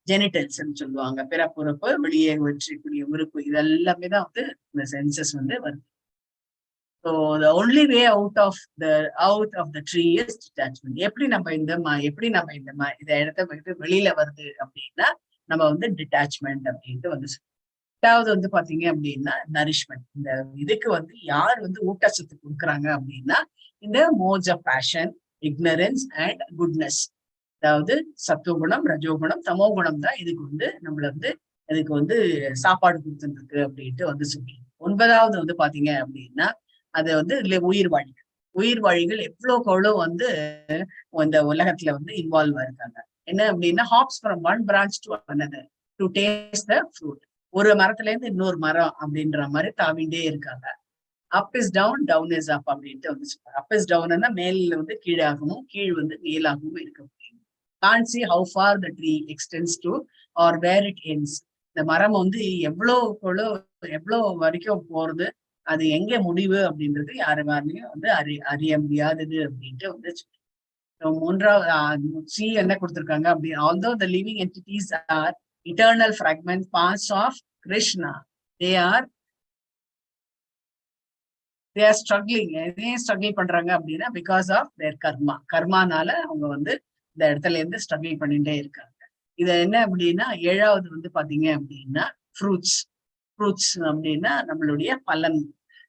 ஜெனிட்டல்ஸ்ன்னு சொல்லுவாங்க, பிறப்புறுப்பு, வெளியே வச்சிக்கூடிய உறுப்பு, இது எல்லாமே தான் வந்து இந்த சென்சஸ் வந்து வருது. So the only way out of the tree is detachment. எப்படி நம்ம இந்த இடத்த விட்டு வெளியில வருது அப்படின்னா நம்ம வந்து டிட்டாச்மெண்ட் அப்படின்ட்டு வந்து ரெண்டாவது வந்து பாத்தீங்க அப்படின்னா நரிஷ்மெண்ட். இந்த இதுக்கு வந்து யார் வந்து ஊட்டச்சத்து கொடுக்குறாங்க அப்படின்னா இந்த modes of passion, ignorance and goodness. அதாவது சத்துவகுணம், ரஜோகுணம், தமோ குணம் தான் இதுக்கு வந்து நம்மள வந்து இதுக்கு வந்து சாப்பாடு கொடுத்துருக்கு அப்படின்ட்டு வந்து சொல்லி. 9வது வந்து பாத்தீங்க அப்படின்னா அது வந்து இதுல உயிர் வாழிகள் எவ்வளவுக்கு எவ்வளவு வந்து இந்த உலகத்துல வந்து இன்வால்வ் ஆயிருக்காங்க. என்ன அப்படின்னா hops from one branch to another to taste the fruit. ஒரு மரத்துல இருந்து இன்னொரு மரம் அப்படின்ற மாதிரி தாவிண்டே இருக்காங்க. Up is down, down is up அப்படின்ட்டு வந்து சொல்றாங்க. அப் இஸ் டவுன்னா மேல வந்து கீழாகவும், கீழ் வந்து மேலாகவும் இருக்க முடியும். can't see how far the tree extends to or where it ends. இந்த மரம் வந்து எவ்வளவு வரைக்கும் போறது, அது எங்க முடிவு அப்படின்றது யாருமே வந்து அறிய முடியாதது அப்படின்ட்டு வந்து 3வது சி என்ன கொடுத்திருக்காங்க அப்படி. although the living entities are eternal fragments, parts of Krishna, they are struggling. ஏன் ஸ்ட்ரகிள் பண்றாங்க அப்படின்னா பிகாஸ் ஆஃப் தேர் கர்மானால அவங்க வந்து இந்த இடத்துல இருந்து ஸ்ட்ரகிள் பண்ணிட்டே இருக்காங்க. இது என்ன அப்படின்னா 7வது வந்து பாத்தீங்க அப்படின்னா ஃப்ரூட்ஸ் அப்படின்னா நம்மளுடைய பலன்.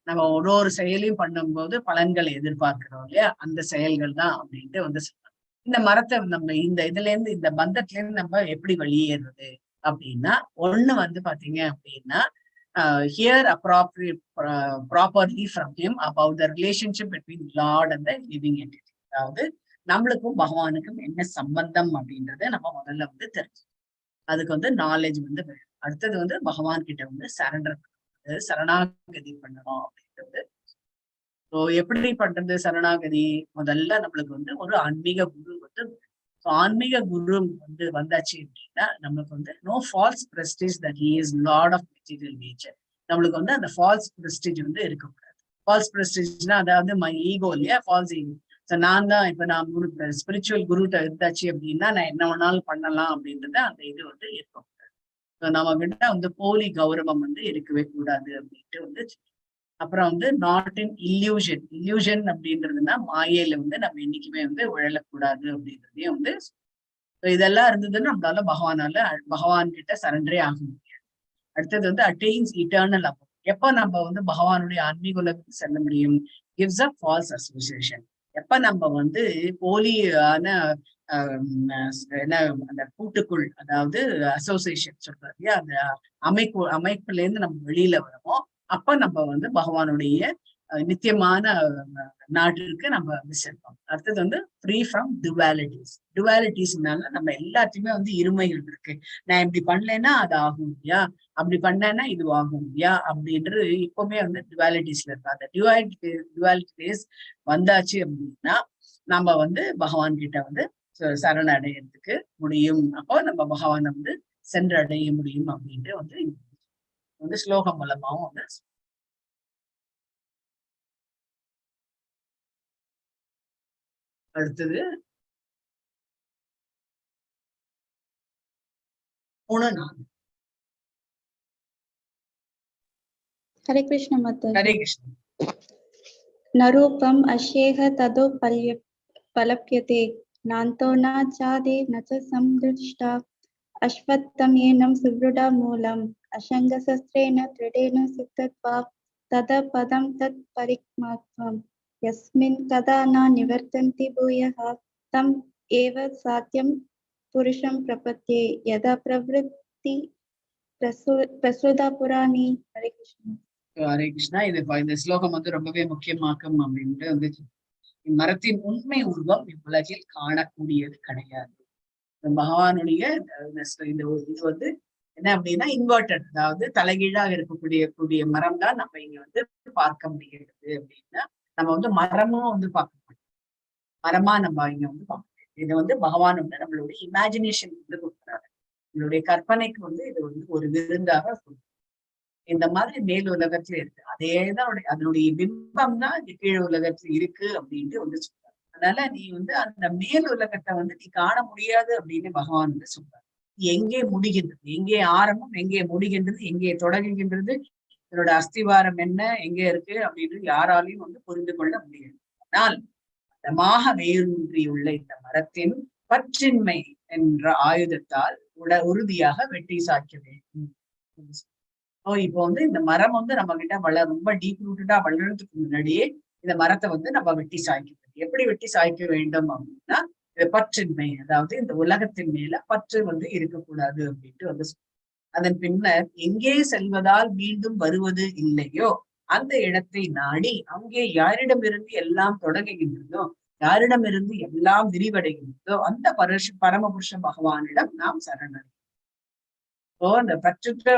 நம்ம ஒரு செயலையும் பண்ணும்போது பலன்களை எதிர்பார்க்கிறோம் இல்லையா, அந்த செயல்கள் தான் அப்படின்ட்டு வந்து சொல்றாங்க. இந்த மரத்தை நம்ம இந்த இதுல இருந்து, இந்த பந்தத்துல இருந்து நம்ம எப்படி வெளியேறது அப்படின்னா, ஒண்ணு வந்து பாத்தீங்க அப்படின்னா hear properly from him about the relationship between Lord and the living entity. அதாவது நம்மளுக்கும் பகவானுக்கும் என்ன சம்பந்தம் அப்படின்றத நம்ம முதல்ல வந்து தெரிஞ்சு, அதுக்கு வந்து நாலேஜ் வந்து வேணும். அடுத்தது வந்து பகவான் கிட்ட வந்து சரணாகதி பண்ணணும் அப்படின்றது. ஸோ எப்படி பண்றது சரணாகதி? முதல்ல நம்மளுக்கு வந்து ஒரு ஆன்மீக குரு வந்து, ஆன்மீக குரு வந்து வந்தாச்சு அப்படின்னா நம்மளுக்கு வந்து no false prestige that he is lord of material nature. நம்மளுக்கு வந்து அந்த ஃபால்ஸ் பிரஸ்டீஜ் வந்து இருக்கக்கூடாது. ஃபால்ஸ் பிரஸ்டீஜ்னா அதாவது மை ஈகோ இல்லையா, ஃபால்ஸ் ஈகோ. ஸோ நான் தான் இப்ப நான் ஸ்பிரிச்சுவல் குருட்ட இருந்தாச்சு அப்படின்னா நான் என்ன வேணாலும் பண்ணலாம் அப்படின்றத அந்த இது வந்து இருக்கக்கூடாது. நம்ம கிட்ட வந்து போலி கௌரவம் வந்து இருக்கவே கூடாது அப்படின்ட்டு வந்து. அப்புறம் வந்து நாட் இன் இல்யூஷன் அப்படின்றதுன்னா மாயையில வந்து நம்ம என்னைக்குமே வந்து உழலக்கூடாது அப்படின்றதையும் வந்து. இதெல்லாம் இருந்ததுன்னு நம்மளால பகவான் கிட்ட சரண்டரே ஆக முடியாது. அடுத்தது வந்து அட்டைன்ஸ் இட்டர்னல் அப். எப்ப நம்ம வந்து பகவானுடைய ஆன்மீக உலகத்துக்கு செல்ல முடியும்? Gives up false association. எப்ப நம்ம வந்து போலியான என்ன அந்த கூட்டுக்குள், அதாவது அசோசியேஷன் சொல்றாரு அந்த அமைப்புல இருந்து நம்ம வெளியில வரமோ, அப்ப நம்ம வந்து பகவானுடைய நித்தியமான நாட்டிற்கு நம்ம வந்து செல்வோம். அடுத்தது வந்து ஃப்ரீ ஃப்ரம் டுவாலிட்டிஸ்னால நம்ம எல்லாத்தையுமே வந்து இருமைகள் இருக்கு. நான் இப்படி பண்ணலைன்னா அது ஆகும் இல்லையா, அப்படி பண்ணேன்னா இது ஆகும் இல்லையா அப்படின்றது இப்பவுமே வந்து டுவாலிட்டிஸ்ல இருக்கு. அந்த டுவாலிட்டிஸ் வந்தாச்சு அப்படின்னா நம்ம வந்து பகவான் கிட்ட வந்து சரண அடையிறதுக்கு முடியும். அப்போ நம்ம பகவானை வந்து சென்றடைய முடியும் அப்படின்ட்டு வந்து ஸ்லோகம் மூலமாவும் வந்து. அடுத்தது 3-4. ஹரே கிருஷ்ண மாதாஜி. ஹரே கிருஷ்ண. நரூபம் அஷேக ததோ பலப்யதே நாந்தோ ந சாதே ந ச சம்திருஷ்டா அஸ்வத்தம் ஏனம் சுவ்ருடா மூலம் அசங்க சஸ்திரேன த்ரிடேன சித்தத்வா தத பதம் தத் பரிக்மாத்வம் யஸ்மின் கதா ந நிவர்த்தந்தி பூயः தம் ஏவ சாத்யம் புருஷம் பிரபத்யே யதா பிரவருத்தி பிரசுதா புராணி. ஹரே கிருஷ்ணா. ஹரே கிருஷ்ணா. இந்த ஸ்லோகம் வந்து ரொம்பவே முக்கியமாக்கும் அப்படின்ட்டு வந்து. மரத்தின் உண்மை உருவம் இவ்வுலகில் காணக்கூடியது கிடையாது. பகவானுடைய இது வந்து என்ன அப்படின்னா இன்வெர்டட், அதாவது தலைகீழாக இருக்கக்கூடிய மரம் தான் நம்ம இங்க வந்து பார்க்க முடிகிறது அப்படின்னா, நம்ம வந்து மரமா வந்து பார்க்க முடியும். மரமா நம்ம இங்க வந்து பார்க்க முடியும். இது வந்து பகவான் வந்து நம்மளுடைய இமேஜினேஷன் வந்து கொடுக்குறாரு. நம்மளுடைய கற்பனைக்கு வந்து இது வந்து ஒரு விருந்தாக இந்த மாதிரி மேல் உலகத்துல இருக்கு. அதேதான் அதனுடைய பிம்பம் தான் இந்த கீழ் உலகத்துல இருக்கு அப்படின்ட்டு வந்து சொல்றாரு. அதனால நீ வந்து அந்த மேல் உலகத்தை வந்து நீ காண முடியாது அப்படின்னு பகவான் வந்து சொல்றாரு. எங்கே முடிகின்றது, எங்கே ஆரம்பம், எங்கே முடிகின்றது, எங்கே தொடங்குகின்றது, இதனோட அஸ்திவாரம் என்ன, எங்கே இருக்கு அப்படின்னு யாராலையும் வந்து புரிந்து கொள்ள முடியாது. ஆனால் அதமாக வேரூன்றியுள்ள இந்த மரத்தின் பற்றின்மை என்ற ஆயுதத்தால் உறுதியாக வெட்டி சாய்க்க வேண்டும். இப்போ வந்து இந்த மரம் வந்து நம்ம கிட்ட ரொம்ப டீப் ரூட்டடா வளர்றதுக்கு முன்னாடியே இந்த மரத்தை வந்து நம்ம வெட்டி சாய்க்க வேண்டும். எப்படி வெட்டி சாய்க்க வேண்டும் அப்படின்னா, பற்றின்மை, அதாவது இந்த உலகத்தின் மேல பற்று வந்து இருக்கக்கூடாது அப்படின்ட்டு வந்து அதன் பின்னர் எங்கே செல்வதால் மீண்டும் வருவது இல்லையோ அந்த இடத்தை நாடி அங்கே யாரிடமிருந்து எல்லாம் தொடங்குகின்றதோ, யாரிடமிருந்து எல்லாம் விரிவடைகின்றதோ அந்த பரமபுருஷ பகவானிடம் நாம் சரணடைகிறோம். அந்த பற்றற்ற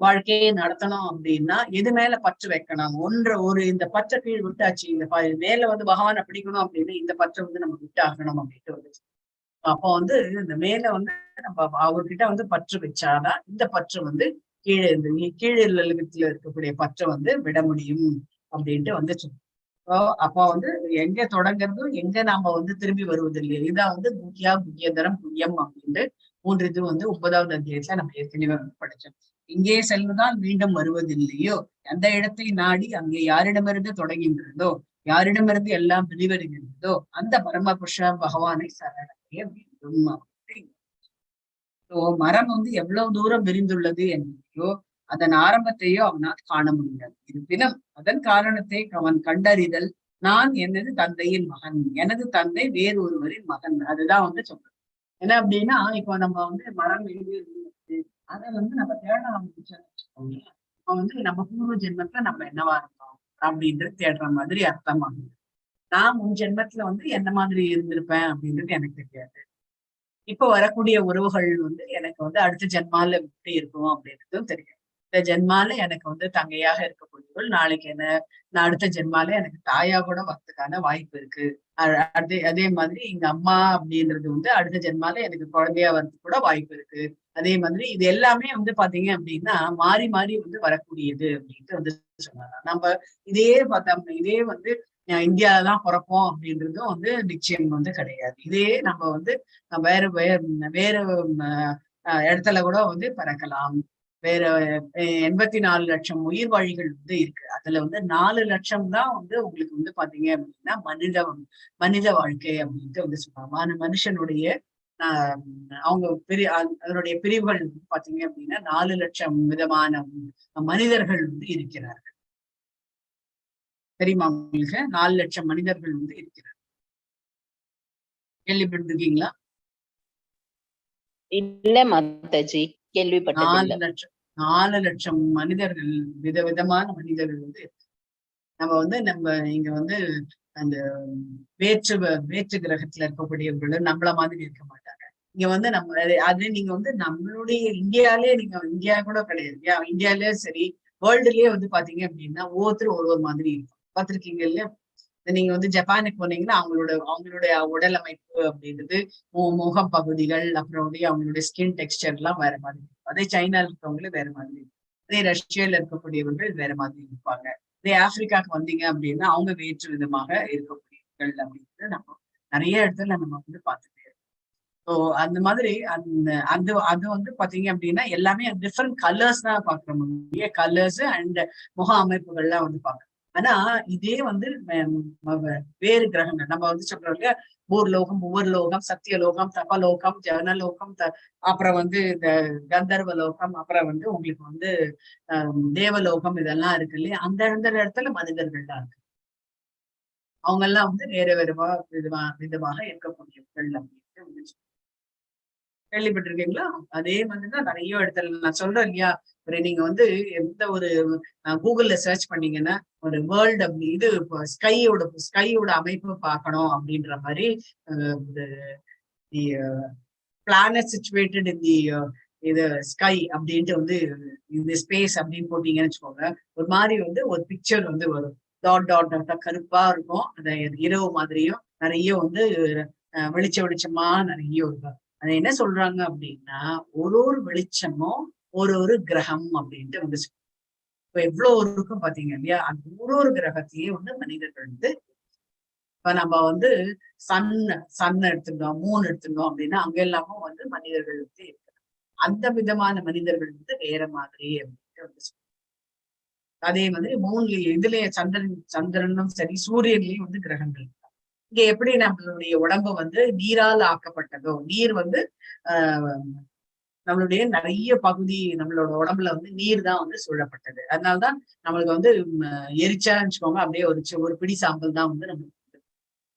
வாழ்க்கையை நடத்தணும் அப்படின்னா எது மேல பற்று வைக்கணும்? ஒரு இந்த பற்ற கீழ் விட்டாச்சு, இந்த மேல வந்து பகவானை பிடிக்கணும் அப்படின்னு இந்த பற்றை வந்து நம்ம விட்டு ஆகணும் அப்படின்ட்டு வந்துச்சு. அப்போ வந்து இந்த மேல வந்து நம்ம அவர்கிட்ட வந்து பற்று வச்சாதான் இந்த பற்று வந்து கீழே இந்த கீழத்துல இருக்கக்கூடிய பற்றை வந்து விட முடியும் அப்படின்ட்டு வந்துச்சு. அப்போ வந்து எங்க தொடங்குறதும் எங்க நாம வந்து திரும்பி வருவதில்லை. இதான் வந்து குக்கியா குக்கியதரம் புண்ணியம் அப்படின்ட்டு 3 இது வந்து 9வது அத்தியாயத்துல நம்ம ஏற்கனவே படிச்சோம். இங்கே செல்வதால் மீண்டும் வருவதில்லையோ அந்த இடத்தை நாடி அங்கே யாரிடமிருந்து தொடங்குகின்றதோ, யாரிடமிருந்து எல்லாம் வெளிவருகின்றதோ அந்த பரமபுருஷ பகவானை சரணடைய வேண்டும். மரம் வந்து எவ்வளவு தூரம் விரிந்துள்ளது என்பதையோ அதன் ஆரம்பத்தையோ அவனால் காண முடியாது. இருப்பினும் அதன் காரணத்தை அவன் கண்டறிதல் நான் எனது தந்தையின் மகன், எனது தந்தை வேறு ஒருவரின் மகன், அதுதான் வந்து சொல்றது. என்ன அப்படின்னா இப்போ நம்ம வந்து மரம் எழுதி அதை வந்து நம்ம தேட ஆரம்பிச்சோம்னு வச்சுக்கோங்க, இப்போ வந்து நம்ம பூர்வ ஜென்மத்துல நம்ம என்னவா இருந்தோம் அப்படின்றது தேடுற மாதிரி அர்த்தமாகுது. நான் முன் ஜென்மத்துல வந்து என்ன மாதிரி இருந்திருப்பேன் அப்படின்றது எனக்கு தெரியாது. இப்ப வரக்கூடிய உறவுகள் வந்து எனக்கு வந்து அடுத்த ஜென்மால எப்படி இருக்கும் அப்படின்றதும் தெரியும். இந்த ஜென்மால எனக்கு வந்து தங்கையாக இருக்கக்கூடியவள் நாளைக்கு நான் அடுத்த ஜென்மால எனக்கு தாயா கூட வரதுக்கான வாய்ப்பு இருக்கு. அதே மாதிரி எங்க அம்மா அப்படின்றது வந்து அடுத்த ஜென்மால எனக்கு குழந்தையா வரதுக்கு கூட வாய்ப்பு இருக்கு. அதே மாதிரி இது எல்லாமே வந்து பாத்தீங்க அப்படின்னா மாறி மாறி வந்து வரக்கூடியது அப்படின்ட்டு வந்து சொன்னாங்க. நம்ம இதே பார்த்தோம்னா இதே வந்து இந்தியாலதான் பிறப்போம் அப்படின்றதும் வந்து நிச்சயம் வந்து கிடையாது. இதே நம்ம வந்து வேற வேற இடத்துல கூட வந்து பிறக்கலாம். வேற 84 லட்சம் உயிர் வழிகள் வந்து இருக்கு. அதுல வந்து 4 லட்சம் தான் வந்து உங்களுக்கு வந்து பாத்தீங்க அப்படின்னா மனித வாழ்க்கை அப்படின்ட்டு வந்து சொல்லுவாங்க. மனுஷனுடைய அவங்க அதனுடைய பிரிவுகள் பாத்தீங்க அப்படின்னா 4 லட்சம் விதமான மனிதர்கள் வந்து இருக்கிறார்கள். தெரியுமா உங்களுக்கு? 4 லட்சம் மனிதர்கள் வந்து இருக்கிறார். கேள்விப்பட்டிருக்கீங்களா? இல்ல மாதாஜி, கேள்விப்பட்டதில்லை. 4 லட்சம் மனிதர்கள், விதவிதமான மனிதர்கள் வந்து நம்ம இங்க வந்து அந்த வேற்று கிரகத்துல இருக்கக்கூடியவர்கள் நம்மள மாதிரி இருக்க மாட்டாங்க. இங்க வந்து அது நீங்க வந்து நம்மளுடைய இந்தியா கூட கிடையாது. இந்தியாலயே சரி வேர்ல்டுலயே வந்து பாத்தீங்க அப்படின்னா ஒவ்வொருத்தரும் ஒரு மாதிரி இருக்கும். பார்த்திருக்கீங்க இல்லையா? நீங்க வந்து ஜப்பானுக்கு போனீங்கன்னா அவங்களுடைய உடல் அமைப்பு அப்படின்றது முகம் பகுதிகள் அப்புறம் அவங்களுடைய ஸ்கின் டெக்ஸ்டர் எல்லாம் வேற மாதிரி இருக்கும். அதே சைனால இருக்கவங்களும் வேற மாதிரி இருக்கும். அதே ரஷ்யால இருக்கக்கூடியவர்கள் வேற மாதிரி இருப்பாங்க. அதே ஆப்பிரிக்காவுக்கு வந்தீங்க அப்படின்னா அவங்க வேற்று விதமாக இருக்கக்கூடியவர்கள் அப்படின்றது நம்ம நிறைய இடத்துல நம்ம வந்து பார்த்துட்டே இருக்கோம். ஸோ அந்த மாதிரி அது வந்து பாத்தீங்க அப்படின்னா எல்லாமே டிஃப்ரெண்ட் கலர்ஸ் தான் பாக்குறோம். கலர்ஸ் அண்ட் முக அமைப்புகள்லாம் வந்து பாக்குறோம். ஆனா இதே வந்து வேறு கிரகங்கள் நம்ம வந்து சொல்றோம் இல்லையா, பூர்லோகம், உவர்லோகம், சத்தியலோகம், தபலோகம், ஜனலோகம், அப்புறம் வந்து இந்த கந்தர்வ லோகம், அப்புறம் வந்து உங்களுக்கு வந்து தேவலோகம், இதெல்லாம் இருக்கு இல்லையா? அந்த இடத்துல மனிதர்கள் தான் இருக்கு. அவங்க எல்லாம் வந்து வேற விதமாக இருக்கக்கூடியவர்கள் அப்படின்னு கேள்விப்பட்டிருக்கீங்களா? அதே மாதிரிதான் நிறைய இடத்துல நான் சொல்றேன் இல்லையா, நீங்க வந்து எந்த ஒரு கூகுள்ல சர்ச் பண்ணீங்கன்னா ஒரு வேர்ல்டு அப்படி இது ஸ்கையோட அமைப்பு பார்க்கணும் அப்படின்ற மாதிரி பிளானட் சிச்சுவேட்டட் இன் தி இது ஸ்கை அப்படின்ட்டு வந்து இந்த ஸ்பேஸ் அப்படின்னு போட்டீங்கன்னு வச்சுக்கோங்க, ஒரு மாதிரி வந்து ஒரு பிக்சர் வந்து வரும். டாட் கருப்பா இருக்கும். அந்த இரவு மாதிரியும் நிறைய வந்து வெளிச்சமா நிறைய இருக்கும். அதை என்ன சொல்றாங்க அப்படின்னா ஒரு வெளிச்சமும் ஒரு கிரகம் அப்படின்ட்டு வந்து இப்ப எவ்வளவு இருக்கும் பாத்தீங்க இல்லையா? அந்த ஒரு கிரகத்தையே வந்து மனிதர்கள் வந்து இப்ப நம்ம வந்து சன் எடுத்துட்டோம், மூன் எடுத்துட்டோம் அப்படின்னா அங்க எல்லாமும் வந்து மனிதர்கள் வந்து இருக்கிறாங்க. அந்த விதமான மனிதர்கள் வந்து வேற மாதிரி அப்படின்ட்டு வந்து அதே மாதிரி மூன்லயும் இதுலயே சந்திரனும் சரி சூரியன்லயும் வந்து கிரகங்கள். இங்க எப்படி நம்மளுடைய உடம்பு வந்து நீரால் ஆக்கப்பட்டதோ, நீர் வந்து நம்மளுடைய நிறைய பகுதி நம்மளோட உடம்புல வந்து நீர் தான் வந்து சூழப்பட்டது. அதனாலதான் நம்மளுக்கு வந்து எரிச்சான்னு வச்சுக்கோங்க அப்படியே ஒரு பிடி சாம்பல் தான் வந்து நம்மளுக்கு.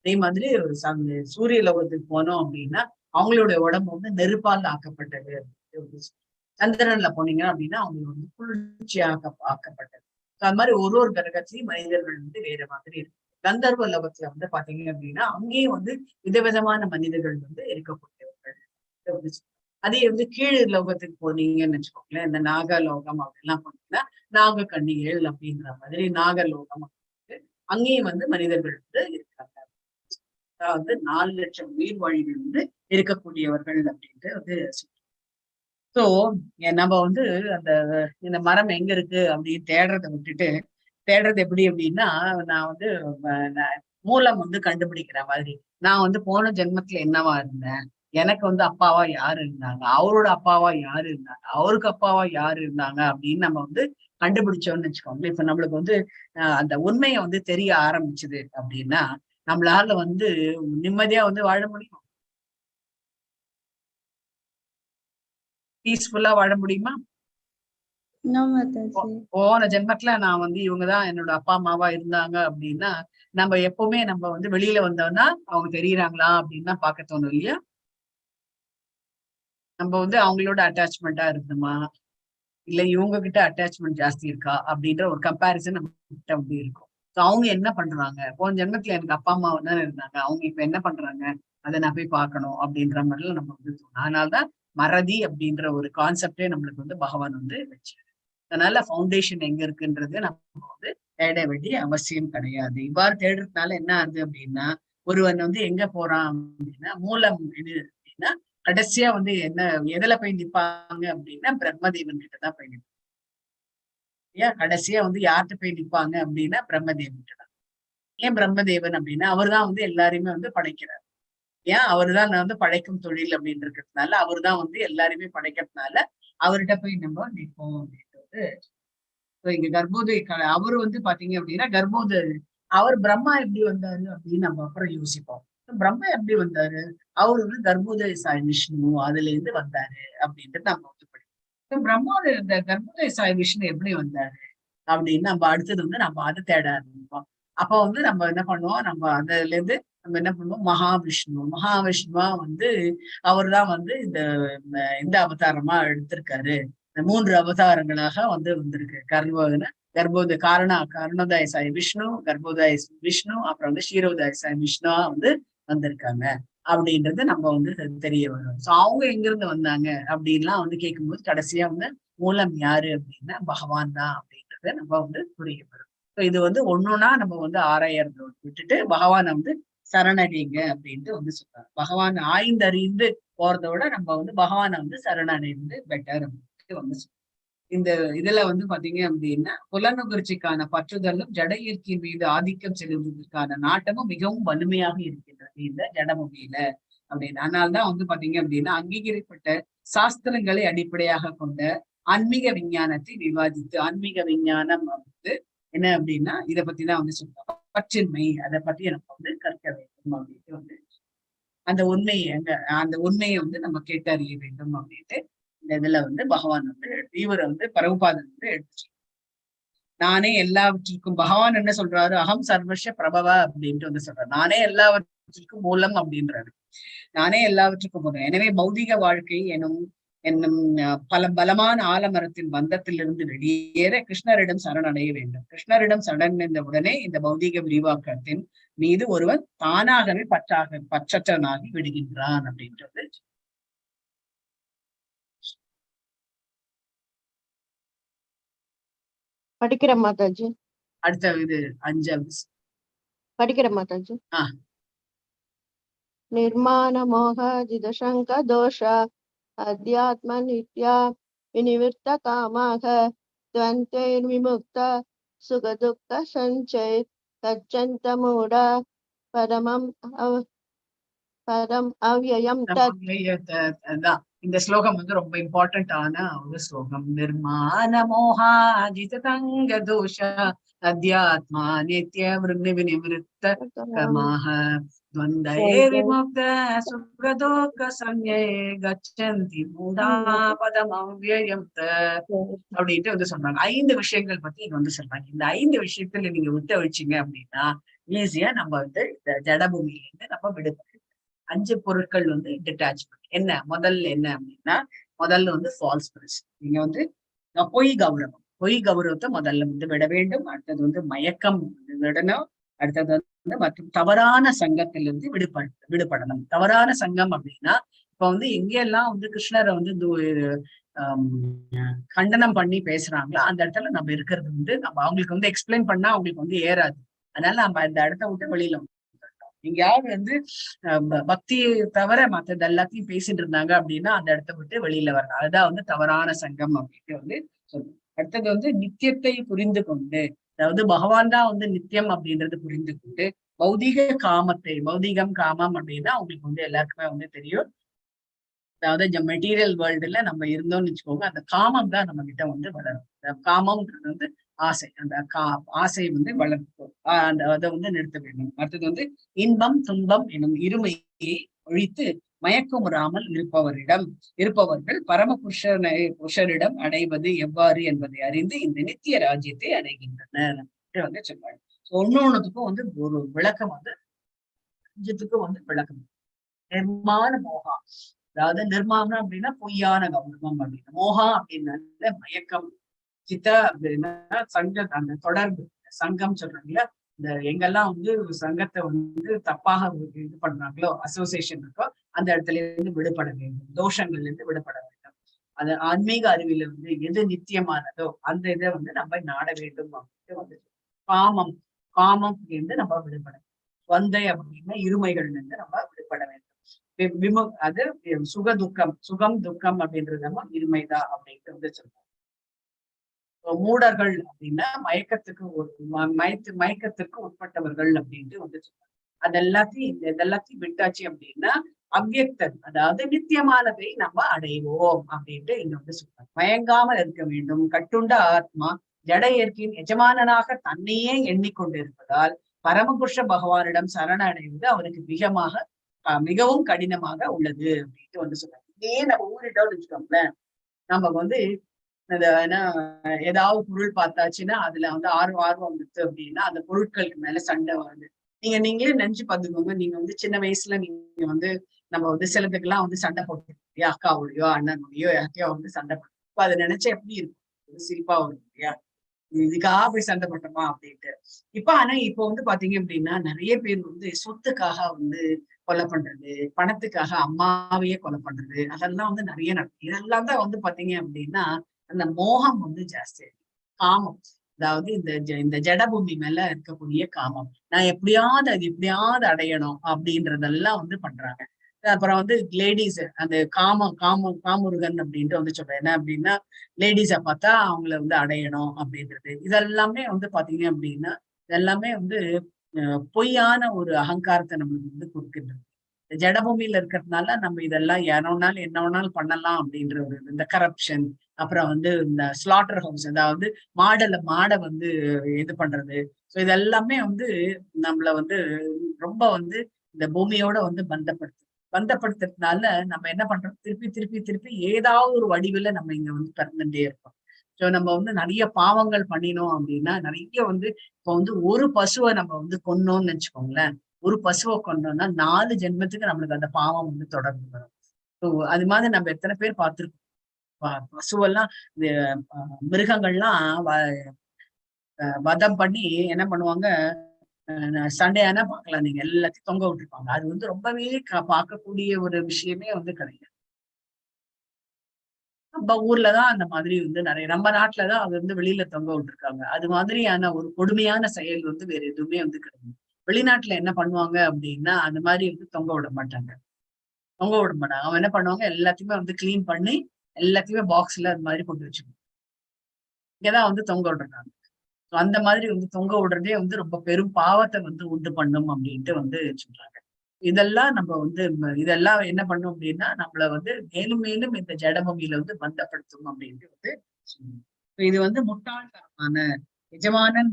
அதே மாதிரி சூரிய லோகத்துக்கு போனோம் அப்படின்னா அவங்களுடைய உடம்பு வந்து நெருப்பால் ஆக்கப்பட்டது. சந்திரன்ல போனீங்க அப்படின்னா அவங்களுக்கு வந்து குளிர்ச்சியாக ஆக்கப்பட்டது. அது மாதிரி ஒரு ஒரு கிரகத்திலையும் மனிதர்கள் வந்து வேற மாதிரி இருக்கு. கந்தர்வ லோகத்துல வந்து பாத்தீங்க அப்படின்னா அங்கேயும் வந்து விதவிதமான மனிதர்கள் வந்து இருக்கக்கூடியவர்கள். அதே வந்து கீழ் லோகத்துக்கு போனீங்கன்னு வச்சுக்கோங்களேன், இந்த நாகலோகம் அப்படின்லாம் போனீங்கன்னா நாக கன்னிகள் அப்படின்ற மாதிரி நாகலோகம் அங்கேயும் வந்து மனிதர்கள் வந்து இருக்காங்க. அதாவது 4 லட்சம் உயிர் வாழிகள் வந்து இருக்கக்கூடியவர்கள் அப்படின்ட்டு வந்து சோ நம்ம வந்து அந்த இந்த மரம் எங்க இருக்கு அப்படின்னு தேடுறதை விட்டுட்டு தேடுறது எப்படி அப்படின்னா, நான் வந்து மூலம் வந்து கண்டுபிடிக்கிற மாதிரி. நான் வந்து போன ஜென்மத்துல என்னவா இருந்தேன், எனக்கு வந்து அப்பாவா யாரு இருந்தாங்க, அவரோட அப்பாவா யாரு இருந்தாங்க, அவருக்கு அப்பாவா யாரு இருந்தாங்க அப்படின்னு நம்ம வந்து கண்டுபிடிச்சோம்னு வச்சுக்கோங்க. இப்ப நம்மளுக்கு வந்து அந்த உண்மையை வந்து தெரிய ஆரம்பிச்சுது அப்படின்னா நம்மளால வந்து நிம்மதியா வந்து வாழ முடியும், பீஸ்ஃபுல்லா வாழ முடியுமா? போன ஜென்மத்துல நான் வந்து இவங்கதான் என்னோட அப்பா அம்மாவா இருந்தாங்க அப்படின்னா நம்ம எப்பவுமே நம்ம வந்து வெளியில வந்தோம்னா அவங்க தெரியறாங்களா அப்படின்னு தான் பார்க்க தோணும் இல்லையா? நம்ம வந்து அவங்களோட அட்டாச்மெண்டா இருந்தோமா இல்ல இவங்க கிட்ட அட்டாச்மெண்ட் ஜாஸ்தி இருக்கா அப்படின்ற ஒரு கம்பேரிசன் நம்ம கிட்ட வந்து இருக்கும். அவங்க என்ன பண்றாங்க, போன ஜென்மத்துல எனக்கு அப்பா அம்மா தானே இருந்தாங்க, அவங்க இப்ப என்ன பண்றாங்க அதை நான் போய் பார்க்கணும் அப்படின்ற மாதிரிலாம் நம்ம வந்து தோணும். அதனால்தான் மறதி அப்படின்ற ஒரு கான்செப்டே நம்மளுக்கு வந்து பகவான் வந்து வச்சு. அதனால ஃபவுண்டேஷன் எங்க இருக்குன்றது நம்ம வந்து தேட வேண்டிய அவசியம் கிடையாது. இவ்வாறு தேடுறதுனால என்ன ஆகுது அப்படின்னா ஒருவன் வந்து எங்க போறான் அப்படின்னா மூலம் எது அப்படின்னா கடைசியா வந்து என்ன எதுல போய் நிப்பாங்க அப்படின்னா பிரம்மதேவன் கிட்டதான் போய் நிற்பாங்க. ஏன் கடைசியா வந்து யார்கிட்ட போய் நிப்பாங்க அப்படின்னா பிரம்மதேவன் கிட்ட தான். ஏன் பிரம்மதேவன் அப்படின்னா அவர் தான் வந்து எல்லாரையுமே வந்து படைக்கிறார். ஏன் அவருதான் வந்து படைக்கும் தொழில் அப்படின்னு இருக்கிறதுனால அவர் தான் வந்து எல்லாருமே படைக்கிறதுனால அவர்கிட்ட போய் நம்ம நிற்போம் அப்படின்றது. இங்க கர்ப்போதய அவரு வந்து பாத்தீங்க அப்படின்னா அவர் பிரம்மா எப்படி வந்தாரு அப்படின்னு நம்ம அப்புறம் யோசிப்போம். பிரம்மா எப்படி வந்தாரு, அவரு வந்து கர்ப்போதய சாய் விஷ்ணு அதுல இருந்து வந்தாரு அப்படின்ட்டு நம்ம வந்து படிப்போம். பிரம்மாவோட இந்த கர்ப்போதய சாய் விஷ்ணு எப்படி வந்தாரு அப்படின்னு நம்ம அடுத்தது வந்து நம்ம அதை தேட ஆரம்பிப்போம். அப்ப வந்து நம்ம என்ன பண்ணுவோம், நம்ம அதுல இருந்து நம்ம என்ன பண்ணுவோம், மகாவிஷ்ணுவா வந்து அவர் தான் வந்து இந்த அவதாரமா எடுத்திருக்காரு. இந்த 3 அவதாரங்களாக வந்து வந்திருக்கு. கர்ப்போதய காரணோதய சாய் விஷ்ணு, கர்ப்போதய விஷ்ணு, அப்புறம் வந்து க்ஷீரோதய சாய் விஷ்ணுவா வந்து வந்திருக்காங்க அப்படின்றது நம்ம வந்து தெரிய வரும். சோ அவங்க எங்க இருந்து வந்தாங்க அப்படின்லாம் வந்து கேட்கும்போது கடைசியா வந்து மூலம் யாரு அப்படின்னா பகவான் தான் அப்படின்றத நம்ம வந்து புரிய வரும். இது வந்து ஒன்னொன்னா நம்ம வந்து ஆராயறத விட்டுட்டு பகவானை வந்து சரணடைங்க அப்படின்ட்டு வந்து சொல்றாங்க. பகவான் ஆய்ந்தறிந்து போறத விட நம்ம வந்து பகவானை வந்து சரணடைந்து பெட்டர் அப்படின்னு வந்து சொல்றாங்க. இந்த இதுல வந்து பாத்தீங்க அப்படின்னா புலனுகர்ச்சிக்கான பற்றுதலும் ஜட இயற்கையின் மீது ஆதிக்கம் செலுத்துவதற்கான நாட்டமும் மிகவும் வலிமையாக இருக்கின்றது இந்த ஜடமுகியில அப்படின்னு. அதனால்தான் வந்து பாத்தீங்க அப்படின்னா அங்கீகரிக்கப்பட்ட சாஸ்திரங்களை அடிப்படையாக கொண்ட ஆன்மீக விஞ்ஞானத்தை விவாதித்து, ஆன்மீக விஞ்ஞானம் வந்து என்ன அப்படின்னா இதை பத்திதான் வந்து சொல்றாங்க. பற்றின்மை அதை பத்தி நம்ம வந்து கற்க வேண்டும் அப்படின்ட்டு வந்து அந்த உண்மையை வந்து நம்ம கேட்டறிய வேண்டும் அப்படின்ட்டு இந்த இதுல வந்து பகவான் வந்து இவரை வந்து பிரபுபாதன் வந்து எடுத்து நானே எல்லாவற்றிற்கும் பகவான் என்ன சொல்றாரு, அகம் சர்வஷ பிரபவ அப்படின்ட்டு வந்து சொல்றாரு. நானே எல்லாவற்றிற்கும் மூலம் அப்படின்றாரு. நானே எல்லாவற்றுக்கும் மூலம். எனவே பௌதிக வாழ்க்கை என்னும் பலமான ஆலமரத்தின் பந்தத்திலிருந்து வெளியேற கிருஷ்ணரிடம் சரணடைய வேண்டும். கிருஷ்ணரிடம் சரணடைந்த உடனே இந்த பௌதிக விரிவாக்கத்தின் மீது ஒருவன் தானாகவே பற்றற்றனாகி விடுகின்றான் அப்படின்றது. படிக்கிற மாதாஜி. அடுத்த இது 5வது படிக்கிற மாதாஜி. நிர்மாண மோக ஜிதசங்க தோஷ அத்தியாத்ம நித்யா விநிவிருத்த காமாக துவந்தேர் விமுக்த சுக துக்க சஞ்சய் கச்சந்த மூட பரமம் அவ்யயம் தத். இந்த ஸ்லோகம் வந்து ரொம்ப இம்பார்ட்டன்டான ஒரு ஸ்லோகம். நிர்மாண மோகா ஜிதங்க தோஷ அத்தியாத்மா நித்ய விநிவிருத்த கமாக துவந்தே விமுக்த சுகதோக சஞ்ஞே கச்சந்தி மூடா பதம் அவ்யயம் அப்படின்ட்டு வந்து சொல்றாங்க. 5 விஷயங்கள் பத்தி இங்க வந்து சொல்றாங்க. இந்த 5 விஷயத்துல நீங்க விட்டு வச்சீங்க அப்படின்னா ஈஸியா நம்ம வந்து இந்த ஜடபூமியிலிருந்து நம்ம விடுபடுறது. 5 பொருட்கள் வந்து டிட்டாச்மெண்ட். என்ன முதல்ல என்ன அப்படின்னா, முதல்ல வந்து ஃபால்ஸ் பிரிஸ். நீங்க வந்து பொய் கௌரவம், பொய் கௌரவத்தை முதல்ல வந்து விட வேண்டும். அடுத்தது வந்து மயக்கம் விடணும். அடுத்தது வந்து மற்றும் தவறான சங்கத்திலிருந்து விடுபடணும். தவறான சங்கம் அப்படின்னா, இப்ப வந்து எங்கெல்லாம் வந்து கிருஷ்ணரை வந்து கண்டனம் பண்ணி பேசுறாங்களோ அந்த இடத்துல நம்ம இருக்கிறது வந்து நம்ம அவங்களுக்கு வந்து எக்ஸ்பிளைன் பண்ணா அவங்களுக்கு வந்து ஏறாது. அதனால நம்ம அந்த இடத்த விட்டு வெளியில வந்துட்டோம். எங்கேயாவது வந்து பக்தியை தவிர மற்றது எல்லாத்தையும் பேசிட்டு இருந்தாங்க அப்படின்னா அந்த இடத்த விட்டு வெளியில வரணும். அதுதான் வந்து தவறான சங்கம் அப்படின்னு வந்து சொல்லுவோம். அடுத்தது வந்து நித்தியத்தை புரிந்து கொண்டு, அதாவது பகவான் தான் வந்து நித்தியம் அப்படின்றது புரிந்து கொண்டு, பௌதிக காமத்தை, பௌதிகம் காமம் அப்படின்னா அவங்களுக்கு வந்து எல்லாருக்குமே வந்து தெரியும். அதாவது மெட்டீரியல் வேர்ல்டுல நம்ம இருந்தோம்னு வச்சுக்கோங்க, அந்த காமம் தான் நம்ம கிட்ட வந்து வளரும். காமம்ன்றது வந்து ஆசை. அந்த ஆசை வந்து வளர்க்கும். அந்த அதை வந்து நிறுத்த வேண்டும். அடுத்தது வந்து இன்பம் துன்பம் எனும் இருமையை ஒழித்து மயக்கமுறாமல் இருப்பவர்கள் புருஷரிடம் அடைவது எவ்வாறு என்பதை அறிந்து இந்த நித்திய ராஜ்யத்தை அடைகின்றனர் வந்து சொல்றாங்க. ஒன்னொன்னுக்கும் வந்து ஒரு விளக்கம் வந்து வந்து விளக்கம். நிர்மாண மோகா, அதாவது நிர்மாணம் அப்படின்னா பொய்யான கௌரவம் அப்படின்னு, மோகா அப்படின்னா மயக்கம், சித்த அப்படின்னா அந்த தொடர்பு, சங்கம் சொல்றாங்களா, இந்த எங்கெல்லாம் வந்து சங்கத்தை வந்து தப்பாக இது பண்றாங்களோ, அசோசியேஷன் இருக்கோ அந்த இடத்துல இருந்து விடுபட வேண்டும். தோஷங்கள்ல இருந்து விடுபட வேண்டும். அது ஆன்மீக அறிவில வந்து எது நித்தியமானதோ அந்த இதை வந்து நம்ம நாட வேண்டும் அப்படின்னு வந்து காமம், காமம் இருந்து நம்ம விடுபட வேண்டும். வந்தை அப்படின்னா இருமைகள்ல இருந்து நம்ம விடுபட வேண்டும். அது சுகம் துக்கம் அப்படின்றது நம்ம இருமைதான் அப்படின்ட்டு வந்து சொல்றோம். மூடர்கள் அப்படின்னா மயக்கத்துக்கு உட்பட்டவர்கள் அப்படின்ட்டு வந்து சொல்றாங்க. இதெல்லாத்தையும் விட்டாச்சு அப்படின்னா அவ்யக்தம், அதாவது நித்தியமானதை நம்ம அடைவோம் அப்படின்ட்டு இங்க வந்து சொல்றாங்க. மயங்காமல் இருக்க வேண்டும். கட்டுண்ட ஆத்மா ஜட இயற்கையின் எஜமானனாக தன்னையே எண்ணிக்கொண்டிருப்பதால் பரமபுருஷ பகவானிடம் சரண அடைவது அவருக்கு மிகவும் கடினமாக உள்ளது அப்படின்ட்டு வந்து சொல்றாங்க. இதே நம்ம ஊரிட்டோம்னு வச்சுக்கோங்களேன், நம்ம வந்து ஏதாவது பொருள் பார்த்தாச்சுன்னா அதுல வந்து ஆர்வம் வந்துச்சு அப்படின்னா அந்த பொருட்களுக்கு மேல சண்டை வருது. நீங்களே நினைச்சு பாத்துக்கோங்க. நீங்க வந்து சின்ன வயசுல நீங்க வந்து நம்ம வந்து சிலதுக்கெல்லாம் வந்து சண்டை போட்டுருக்கோம், அக்காவோடையோ அண்ணனோடையோ யாக்கையோ வந்து சண்டை போட்டு அதை நினைச்சா எப்படி இருக்கும், சிரிப்பா வரும் இல்லையா, இதுக்காக போய் சண்டை போட்டோமா அப்படின்ட்டு. ஆனா இப்ப வந்து பாத்தீங்க அப்படின்னா நிறைய பேர் வந்து சொத்துக்காக வந்து கொலை பண்றது, பணத்துக்காக அம்மாவையே கொலை பண்றது, அதெல்லாம் வந்து நிறைய நடக்குது. இதெல்லாம் தான் வந்து பாத்தீங்க அப்படின்னா அந்த மோகம் வந்து ஜாஸ்தி, காமம். அதாவது இந்த ஜடபூமி மேல இருக்கக்கூடிய காமம், நான் எப்படியாவது அடையணும் அப்படின்றதெல்லாம் வந்து பண்றாங்க. அப்புறம் வந்து லேடிஸ் அந்த காமுருகன் அப்படின்ட்டு வந்து சொல்றேன். என்ன அப்படின்னா லேடிஸை பார்த்தா அவங்கள வந்து அடையணும் அப்படின்றது. இதெல்லாமே வந்து பாத்தீங்க அப்படின்னா இதெல்லாமே வந்து பொய்யான ஒரு அகங்காரத்தை நம்மளுக்கு வந்து கொடுக்கின்றது. ஜடபூமியில இருக்கிறதுனால நம்ம இதெல்லாம் யாரோனாலும் என்ன வேணாலும் பண்ணலாம் அப்படின்ற ஒரு இந்த கரப்ஷன், அப்புறம் வந்து இந்த ஸ்லாட்டர் ஹவுஸ், அதாவது மாடை வந்து இது பண்றது. ஸோ இதெல்லாமே வந்து நம்மள வந்து ரொம்ப வந்து இந்த பூமியோட வந்து பந்தப்படுத்துறதுனால நம்ம என்ன பண்றோம், திருப்பி ஏதாவது ஒரு வடிவில நம்ம இங்க வந்து பிறந்துட்டே இருக்கோம். ஸோ நம்ம வந்து நிறைய பாவங்கள் பண்ணினோம் அப்படின்னா நிறைய வந்து இப்போ வந்து ஒரு பசுவை நம்ம வந்து கொன்னோம்னு வச்சுக்கோங்களேன், ஒரு பசுவை கொண்டோம்னா 4 ஜென்மத்துக்கு நம்மளுக்கு அந்த பாவம் வந்து தொடர்ந்து வரும். ஸோ அது மாதிரி நம்ம எத்தனை பேர் பார்த்திருக்கோம். பசுவெல்லாம் இந்த மிருகங்கள்லாம் வதம் பண்ணி என்ன பண்ணுவாங்க, சண்டையானா பார்க்கலாம், நீங்க எல்லாத்தையும் தொங்க விட்டுருப்பாங்க. அது வந்து ரொம்பவே பார்க்கக்கூடிய ஒரு விஷயமே வந்து கிடையாது. நம்ம ஊர்லதான் அந்த மாதிரி வந்து நிறைய, நம்ம நாட்டுலதான் அது வந்து வெளியில தொங்க விட்டுருக்காங்க. அது மாதிரியான ஒரு கொடுமையான செயல் வந்து வேற எதுவுமே வந்து கிடையாது. வெளிநாட்டுல என்ன பண்ணுவாங்க அப்படின்னா அந்த மாதிரி வந்து தொங்க விட மாட்டாங்க. அவன் என்ன பண்ணுவாங்க, எல்லாத்தையுமே வந்து கிளீன் பண்ணி எல்லாத்தையுமே பாக்ஸ்ல அது மாதிரி கொண்டு வச்சுக்கணும். இங்கதான் வந்து தொங்க விடுறாங்க. அந்த மாதிரி வந்து தொங்க விடுறதே வந்து ரொம்ப பெரும் பாவத்தை வந்து உண்டு பண்ணும் அப்படின்ட்டு வந்து சொல்றாங்க. இதெல்லாம் நம்ம வந்து இதெல்லாம் என்ன பண்ணும் அப்படின்னா நம்மள வந்து மேலும் மேலும் இந்த ஜடபூமியில வந்து பந்தப்படுத்தும் அப்படின்ட்டு வந்து சொல்லுவோம். இது வந்து முட்டாள்தனமான எஜமானன்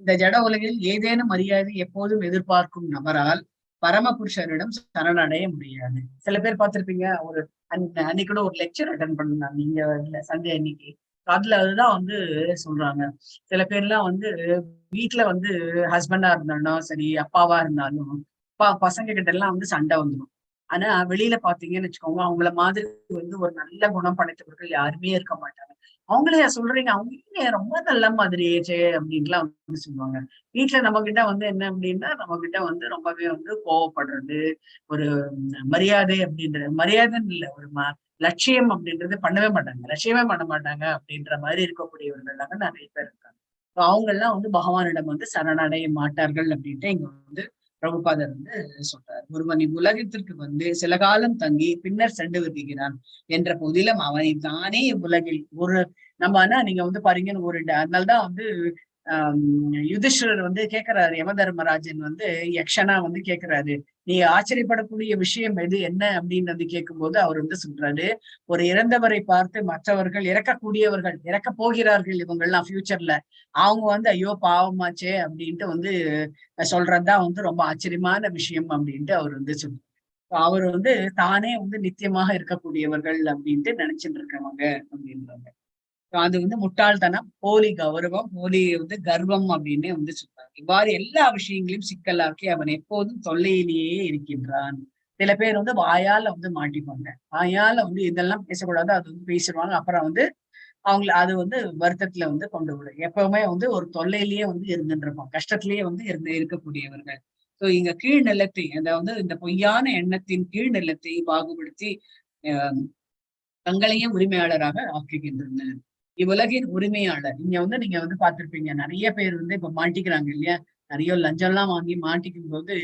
இந்த ஜட உலகில் ஏதேனும் மரியாதை எப்போதும் எதிர்பார்க்கும் நபரால் பரமபுருஷரிடம் சரணடைய முடியாது. சில பேர் பார்த்திருப்பீங்க, ஒரு அன்னைக்கு கூட ஒரு லெக்சர் அட்டன் பண்ணாங்க இங்க சண்டே அன்னைக்கு. அதுல அதுதான் வந்து சொல்றாங்க. சில பேர்லாம் வந்து வீட்டுல வந்து ஹஸ்பண்டா இருந்தாலும் சரி, அப்பாவா இருந்தாலும் பசங்க கிட்ட எல்லாம் வந்து சண்டை வந்துடும். ஆனா வெளியில பாத்தீங்கன்னு வச்சுக்கோங்க, அவங்கள மாதிரி வந்து ஒரு நல்ல குணம் படைத்தவர்கள் யாருமே இருக்க மாட்டாங்க. அவங்களே சொல்றீங்க, அவங்க ரொம்ப நல்ல மாதிரியே அப்படின்ட்டுலாம் வந்து சொல்லுவாங்க. வீட்டுல நம்ம கிட்ட வந்து என்ன அப்படின்னா, நம்ம கிட்ட வந்து ரொம்பவே வந்து கோவப்படுறது, ஒரு மரியாதை அப்படின்றது, மரியாதைன்னு இல்லை, ஒரு லட்சியம் அப்படின்றது பண்ணவே மாட்டாங்க, லட்சியமே பண்ண மாட்டாங்க அப்படின்ற மாதிரி இருக்கக்கூடியவர்கள் நிறைய பேர் இருக்காங்க. அவங்க எல்லாம் வந்து பகவானிடம் வந்து சரணடைய மாட்டார்கள் அப்படின்ட்டு இங்க வந்து பிரபுபாதர் வந்து சொல்றாரு. ஒருவன் இவ்வுலகத்திற்கு வந்து சில காலம் தங்கி பின்னர் சென்று விடுகிறான் என்ற போதிலும் அவனை தானே இவ்வுலகில் ஒரு நம்ம ஆனா நீங்க வந்து பாருங்கன்னு ஒரு அதனால்தான் வந்து யுதிஷ்டர் வந்து கேட்கிறாரு, யம தர்மராஜன் வந்து யக்ஷனா வந்து கேட்கிறாரு, நீ ஆச்சரியப்படக்கூடிய விஷயம் எது என்ன அப்படின்னு வந்து கேட்கும்போது அவர் வந்து சொல்றாரு, ஒரு இறந்தவரை பார்த்து மற்றவர்கள் இறக்கக்கூடியவர்கள் இறக்க போகிறார்கள் இவங்கெல்லாம் ஃபியூச்சர்ல, அவங்க வந்து ஐயோ பாவமாச்சே அப்படின்ட்டு வந்து சொல்றதுதான் வந்து ரொம்ப ஆச்சரியமான விஷயம் அப்படின்ட்டு அவர் வந்து சொல்றாரு. அவர் வந்து தானே வந்து நித்தியமாக இருக்கக்கூடியவர்கள் அப்படின்ட்டு நினைச்சிட்டு இருக்கவங்க அப்படின்றாங்க. அது வந்து முட்டாள்தனம், போலி கௌரவம், போலி வந்து கர்வம் அப்படின்னு வந்து சொல்றாங்க. இவ்வாறு எல்லா விஷயங்களையும் சிக்கலாக்கி அவன் எப்போதும் தொல்லையிலேயே இருக்கின்றான். சில பேர் வந்து வாயால வந்து மாட்டிப்பாங்க, வாயால வந்து இதெல்லாம் பேசக்கூடாது அது வந்து பேசிடுவாங்க, அப்புறம் வந்து அவங்கள அது வந்து வருத்தத்துல வந்து கொண்டு விடும். எப்பவுமே வந்து ஒரு தொல்லையிலேயே வந்து இருந்துட்டு இருப்பாங்க, கஷ்டத்திலேயே வந்து இருக்கக்கூடியவர்கள். சோ இங்க கீழ்நிலத்தை, அதாவது இந்த பொய்யான எண்ணத்தின் கீழ்நிலத்தை பாகுபடுத்தி தங்களையும் உரிமையாளராக ஆக்குகின்றனர். இவ்வுலகின் உரிமையாளர் இங்க வந்து நீங்க வந்து பார்த்திருப்பீங்க, நிறைய பேர் வந்து இப்ப மாட்டிக்கிறாங்க இல்லையா, நிறைய லஞ்சம் எல்லாம் வாங்கி மாட்டிக்கும் போது,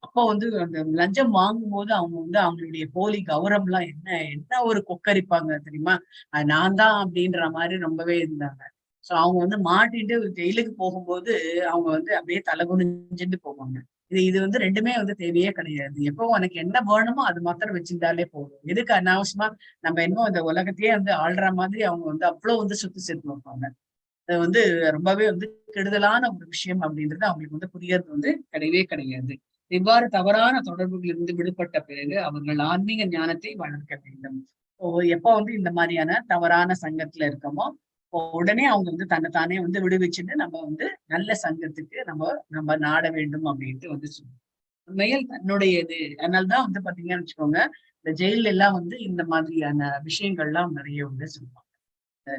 அப்போ வந்து அந்த லஞ்சம் வாங்கும் போது அவங்க வந்து அவங்களுடைய போலி கௌரவம் எல்லாம் என்ன என்ன ஒரு கொக்கரிப்பாங்க தெரியுமா, அது நான் தான் அப்படின்ற மாதிரி ரொம்பவே இருந்தாங்க. சோ அவங்க வந்து மாட்டிட்டு ஜெயிலுக்கு போகும்போது அவங்க வந்து அப்படியே தலை குனிஞ்சுட்டு போவாங்க. இது வந்து ரெண்டுமே வந்து தேவையே கிடையாது. எப்போ உனக்கு என்ன வேணுமோ அது மாத்திரம் வச்சிருந்தாலே போதும். எதுக்கு அனாவசியமா நம்ம இன்னும் இந்த உலகத்தையே வந்து ஆள்ற மாதிரி அவங்க வந்து அவ்வளவு வந்து சுத்தி சேர்த்து வைப்பாங்க. அது வந்து ரொம்பவே வந்து கெடுதலான ஒரு விஷயம் அப்படின்றது அவங்களுக்கு வந்து புரியறது வந்து கிடையவே கிடையாது. இவ்வாறு தவறான தொடர்புகளில் இருந்து விடுபட்ட பிறகு அவர்கள் ஆன்மீக ஞானத்தை வளர்க்க வேண்டும். எப்போ வந்து இந்த மாதிரியான தவறான சங்கத்துல இருக்கோமோ உடனே அவங்க வந்து தன்னைத்தானே வந்து விடுவிச்சுட்டு நம்ம வந்து நல்ல சங்கத்துக்கு நம்ம நம்ம நாட வேண்டும் அப்படின்ட்டு வந்து சொல்லுவோம். உண்மையில் தன்னுடையது. அதனாலதான் வந்து பாத்தீங்கன்னு வச்சுக்கோங்க, இந்த ஜெயில எல்லாம் வந்து இந்த மாதிரியான விஷயங்கள்லாம் நிறைய வந்து சொல்லுவாங்க.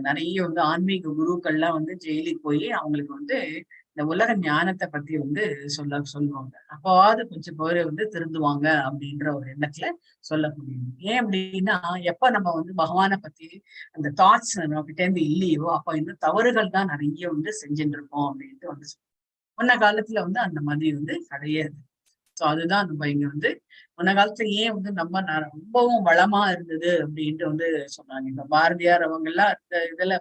நிறைய வந்து ஆன்மீக குருக்கள்லாம் வந்து ஜெயிலுக்கு போய் அவங்களுக்கு வந்து இந்த உலக ஞானத்தை பத்தி வந்து சொல்லுவாங்க. அப்பவாவது கொஞ்சம் பேர் வந்து திருந்துவாங்க அப்படின்ற ஒரு எண்ணத்துல சொல்ல முடியும். ஏன் அப்படின்னா, எப்ப நம்ம வந்து பகவானை பத்தி அந்த தாட்ஸ் நம்ம கிட்ட இருந்து இல்லையோ அப்ப இந்த தவறுகள் தான் நிறைய வந்து செஞ்சுட்டு இருக்கோம் அப்படின்ட்டு வந்து முன்ன காலத்துல வந்து அந்த மாதிரி வந்து கிடையாது. சோ அதுதான் நம்ம இங்க வந்து முன்ன காலத்துல ஏன் வந்து நம்ம ரொம்பவும் வளமா இருந்தது அப்படின்ட்டு வந்து சொன்னாங்க. இப்ப பாரதியார் அவங்க எல்லாம் இந்த இதுல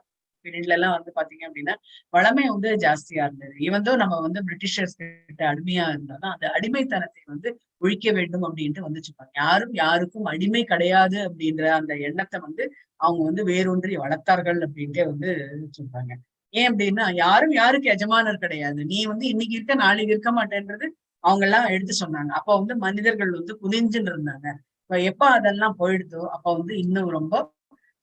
பீரியட்ல எல்லாம் வந்து பாத்தீங்க அப்படின்னா வளமை வந்து ஜாஸ்தியா இருந்தது. இவன் நம்ம வந்து பிரிட்டிஷர்ஸ் கிட்ட அடிமையா இருந்தாலும் அந்த அடிமைத்தனத்தை வந்து ஒழிக்க வேண்டும் அப்படின்ட்டு வந்து சொன்னாங்க. யாரும் யாருக்கும் அடிமை கிடையாது அப்படின்ற அந்த எண்ணத்தை வந்து அவங்க வந்து வேரூன்றி வளர்த்தார்கள் அப்படின்ட்டே வந்து சொல்றாங்க. ஏன் அப்படின்னா யாரும் யாருக்கு எஜமானர் கிடையாது, நீ வந்து இன்னைக்கு இருக்க நாளைக்கு இருக்க மாட்டேன்றது அவங்க எல்லாம் எடுத்து சொன்னாங்க. அப்ப வந்து மனிதர்கள் வந்து குனிஞ்சுன்னு இருந்தாங்க. இப்ப எப்ப அதெல்லாம் போயிடுதோ அப்ப வந்து இன்னும் ரொம்ப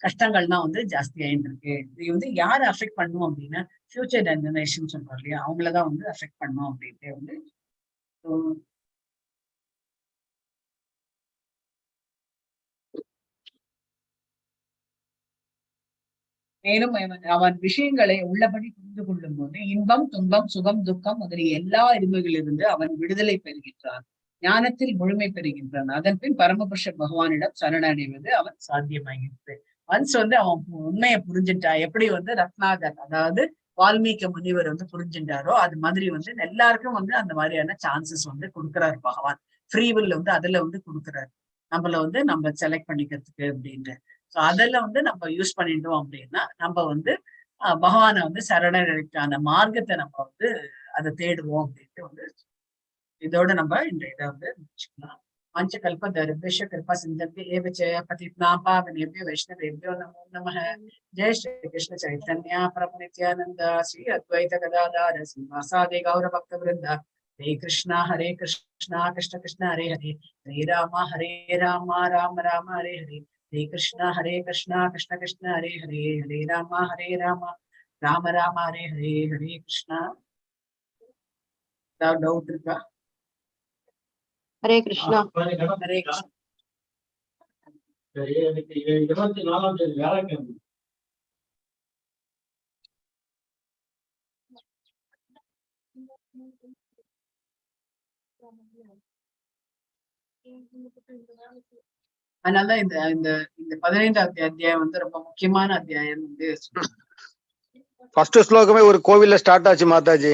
கஷ்டங்கள்லாம் வந்து ஜாஸ்தி ஆயிட்டு இருக்கு. இது வந்து யாரை அஃபெக்ட் பண்ணும் அப்படின்னா ஃபியூச்சர் ஜெனரேஷன் சொல்றோம் இல்லையா, அவங்களதான் வந்து அஃபெக்ட் பண்ணும் அப்படின்ட்டு வந்து மேலும் அவன் விஷயங்களை உள்ளபடி புரிந்து கொள்ளும் போது இன்பம் துன்பம் சுகம் துக்கம் முதலிய எல்லா இருமைகளிலிருந்து அவன் விடுதலை பெறுகின்றான், ஞானத்தில் முழுமை பெறுகின்றான். அதன் பின் பரமபுருஷ பகவானிடம் சரணடைவது அவன் சாத்தியமாகிறது. ஒன்ஸ் வந்து அவன் உண்மையை புரிஞ்சுட்டா, எப்படி வந்து ரத்னாகர் அதாவது வால்மீகி முனிவர் வந்து புரிஞ்சுட்டாரோ அது மாதிரி வந்து எல்லாருக்கும் வந்து அந்த மாதிரியான சான்சஸ் வந்து கொடுக்குறாரு பகவான். ஃப்ரீவில் வந்து அதுல வந்து கொடுக்குறாரு, நம்மள வந்து நம்ம செலக்ட் பண்ணிக்கிறதுக்கு அப்படின்ட்டு. சோ அதெல்லாம் வந்து நம்ம யூஸ் பண்ணிட்டோம் அப்படின்னா நம்ம வந்து பகவானை வந்து சரணடைக்கான மார்க்கத்தை நம்ம வந்து அதை தேடுவோம் அப்படின்ட்டு வந்து இதோட நம்ம இந்த இதை வந்து முடிச்சுக்கலாம். பஞ்சகல்ப தரிபேஷ கிருபா சிந்தந்தி ஏவச்ச பதித்னாம் பாவனேபியோ வைஷ்ணவேபியோ நமோ நமः. ஜெய் ஸ்ரீ கிருஷ்ண சைத்தன்யா பிரபு நித்யானந்த ஸ்ரீ அத்வைத கதாதார ஸ்ரீவாசாதி கௌர பக்த விருந்தா Hare Krishna Krishna Krishna Hare Hare, Hare Rama Rama Rama Hare Hare, Hare Krishna Krishna Krishna Hare Hare, Hare Rama Rama Rama Hare Hare, Hare Krishna. Doubt இருக்கா? Hare Krishna. Hare Krishna. எனக்கு 24ஆம் தேதி வியாழக்கிழமை. அதனால இந்த இந்த இந்த 15வது அத்தியாயம் வந்து ரொம்ப முக்கியமான அத்தியாயம் வந்து ஃபர்ஸ்ட் ஸ்லோகமே ஒரு கோவில்ல ஸ்டார்ட் ஆச்சு மாதாஜி.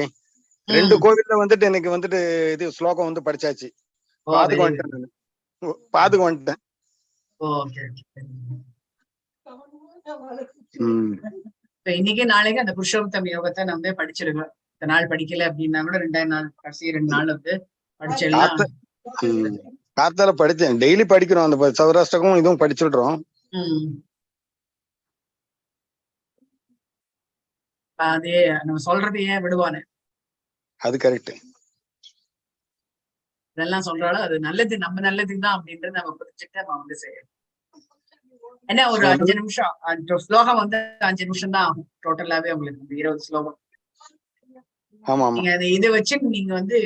2 கோவில்ல வந்துட்டு எனக்கு வந்துட்டு இது ஸ்லோகம் வந்து படிச்சாச்சு. பாதுக்கு வந்துட்டேன். இன்னைக்கு நாளைக்கு அந்த புருஷோத்தம யோகத்தை நான் வந்து படிச்சிருக்கேன். இந்த நாள் படிக்கல அப்படின்னா கூட 2 நாள் கடைசி 2 நாள் வந்து படிச்சிடலாம். காத்தால படிச்சேன். டெய்லி படிக்கிறோம். அந்த சௌராஷ்டிரமும் இதுவும் படிச்சுடுறோம். அதே நம்ம சொல்றது ஏன் விடுவானே, அது கரெக்ட். இதெல்லாம் சொல்றாலும் அது நல்லது, நம்ம நல்லதுக்கு தான் அப்படின்றது நம்ம புரிஞ்சுட்டு நம்ம வந்து செய்யணும். ஏன்னா ஒரு 5 நிமிஷம் ஸ்லோகம் வந்து 5 நிமிஷம் தான் ஆகும் டோட்டலாவே உங்களுக்கு 20 ஸ்லோகம். நீங்க இதை வச்சு நீங்க வந்து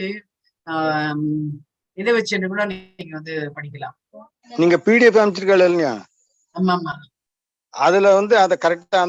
இதை வச்சுட்டு கூட நீங்க வந்து படிக்கலாம். நீங்க PDF அமைச்சிருக்கீங்க இல்லையா? ஆமா ஆமா. அதுல வந்து அதை கரெக்டா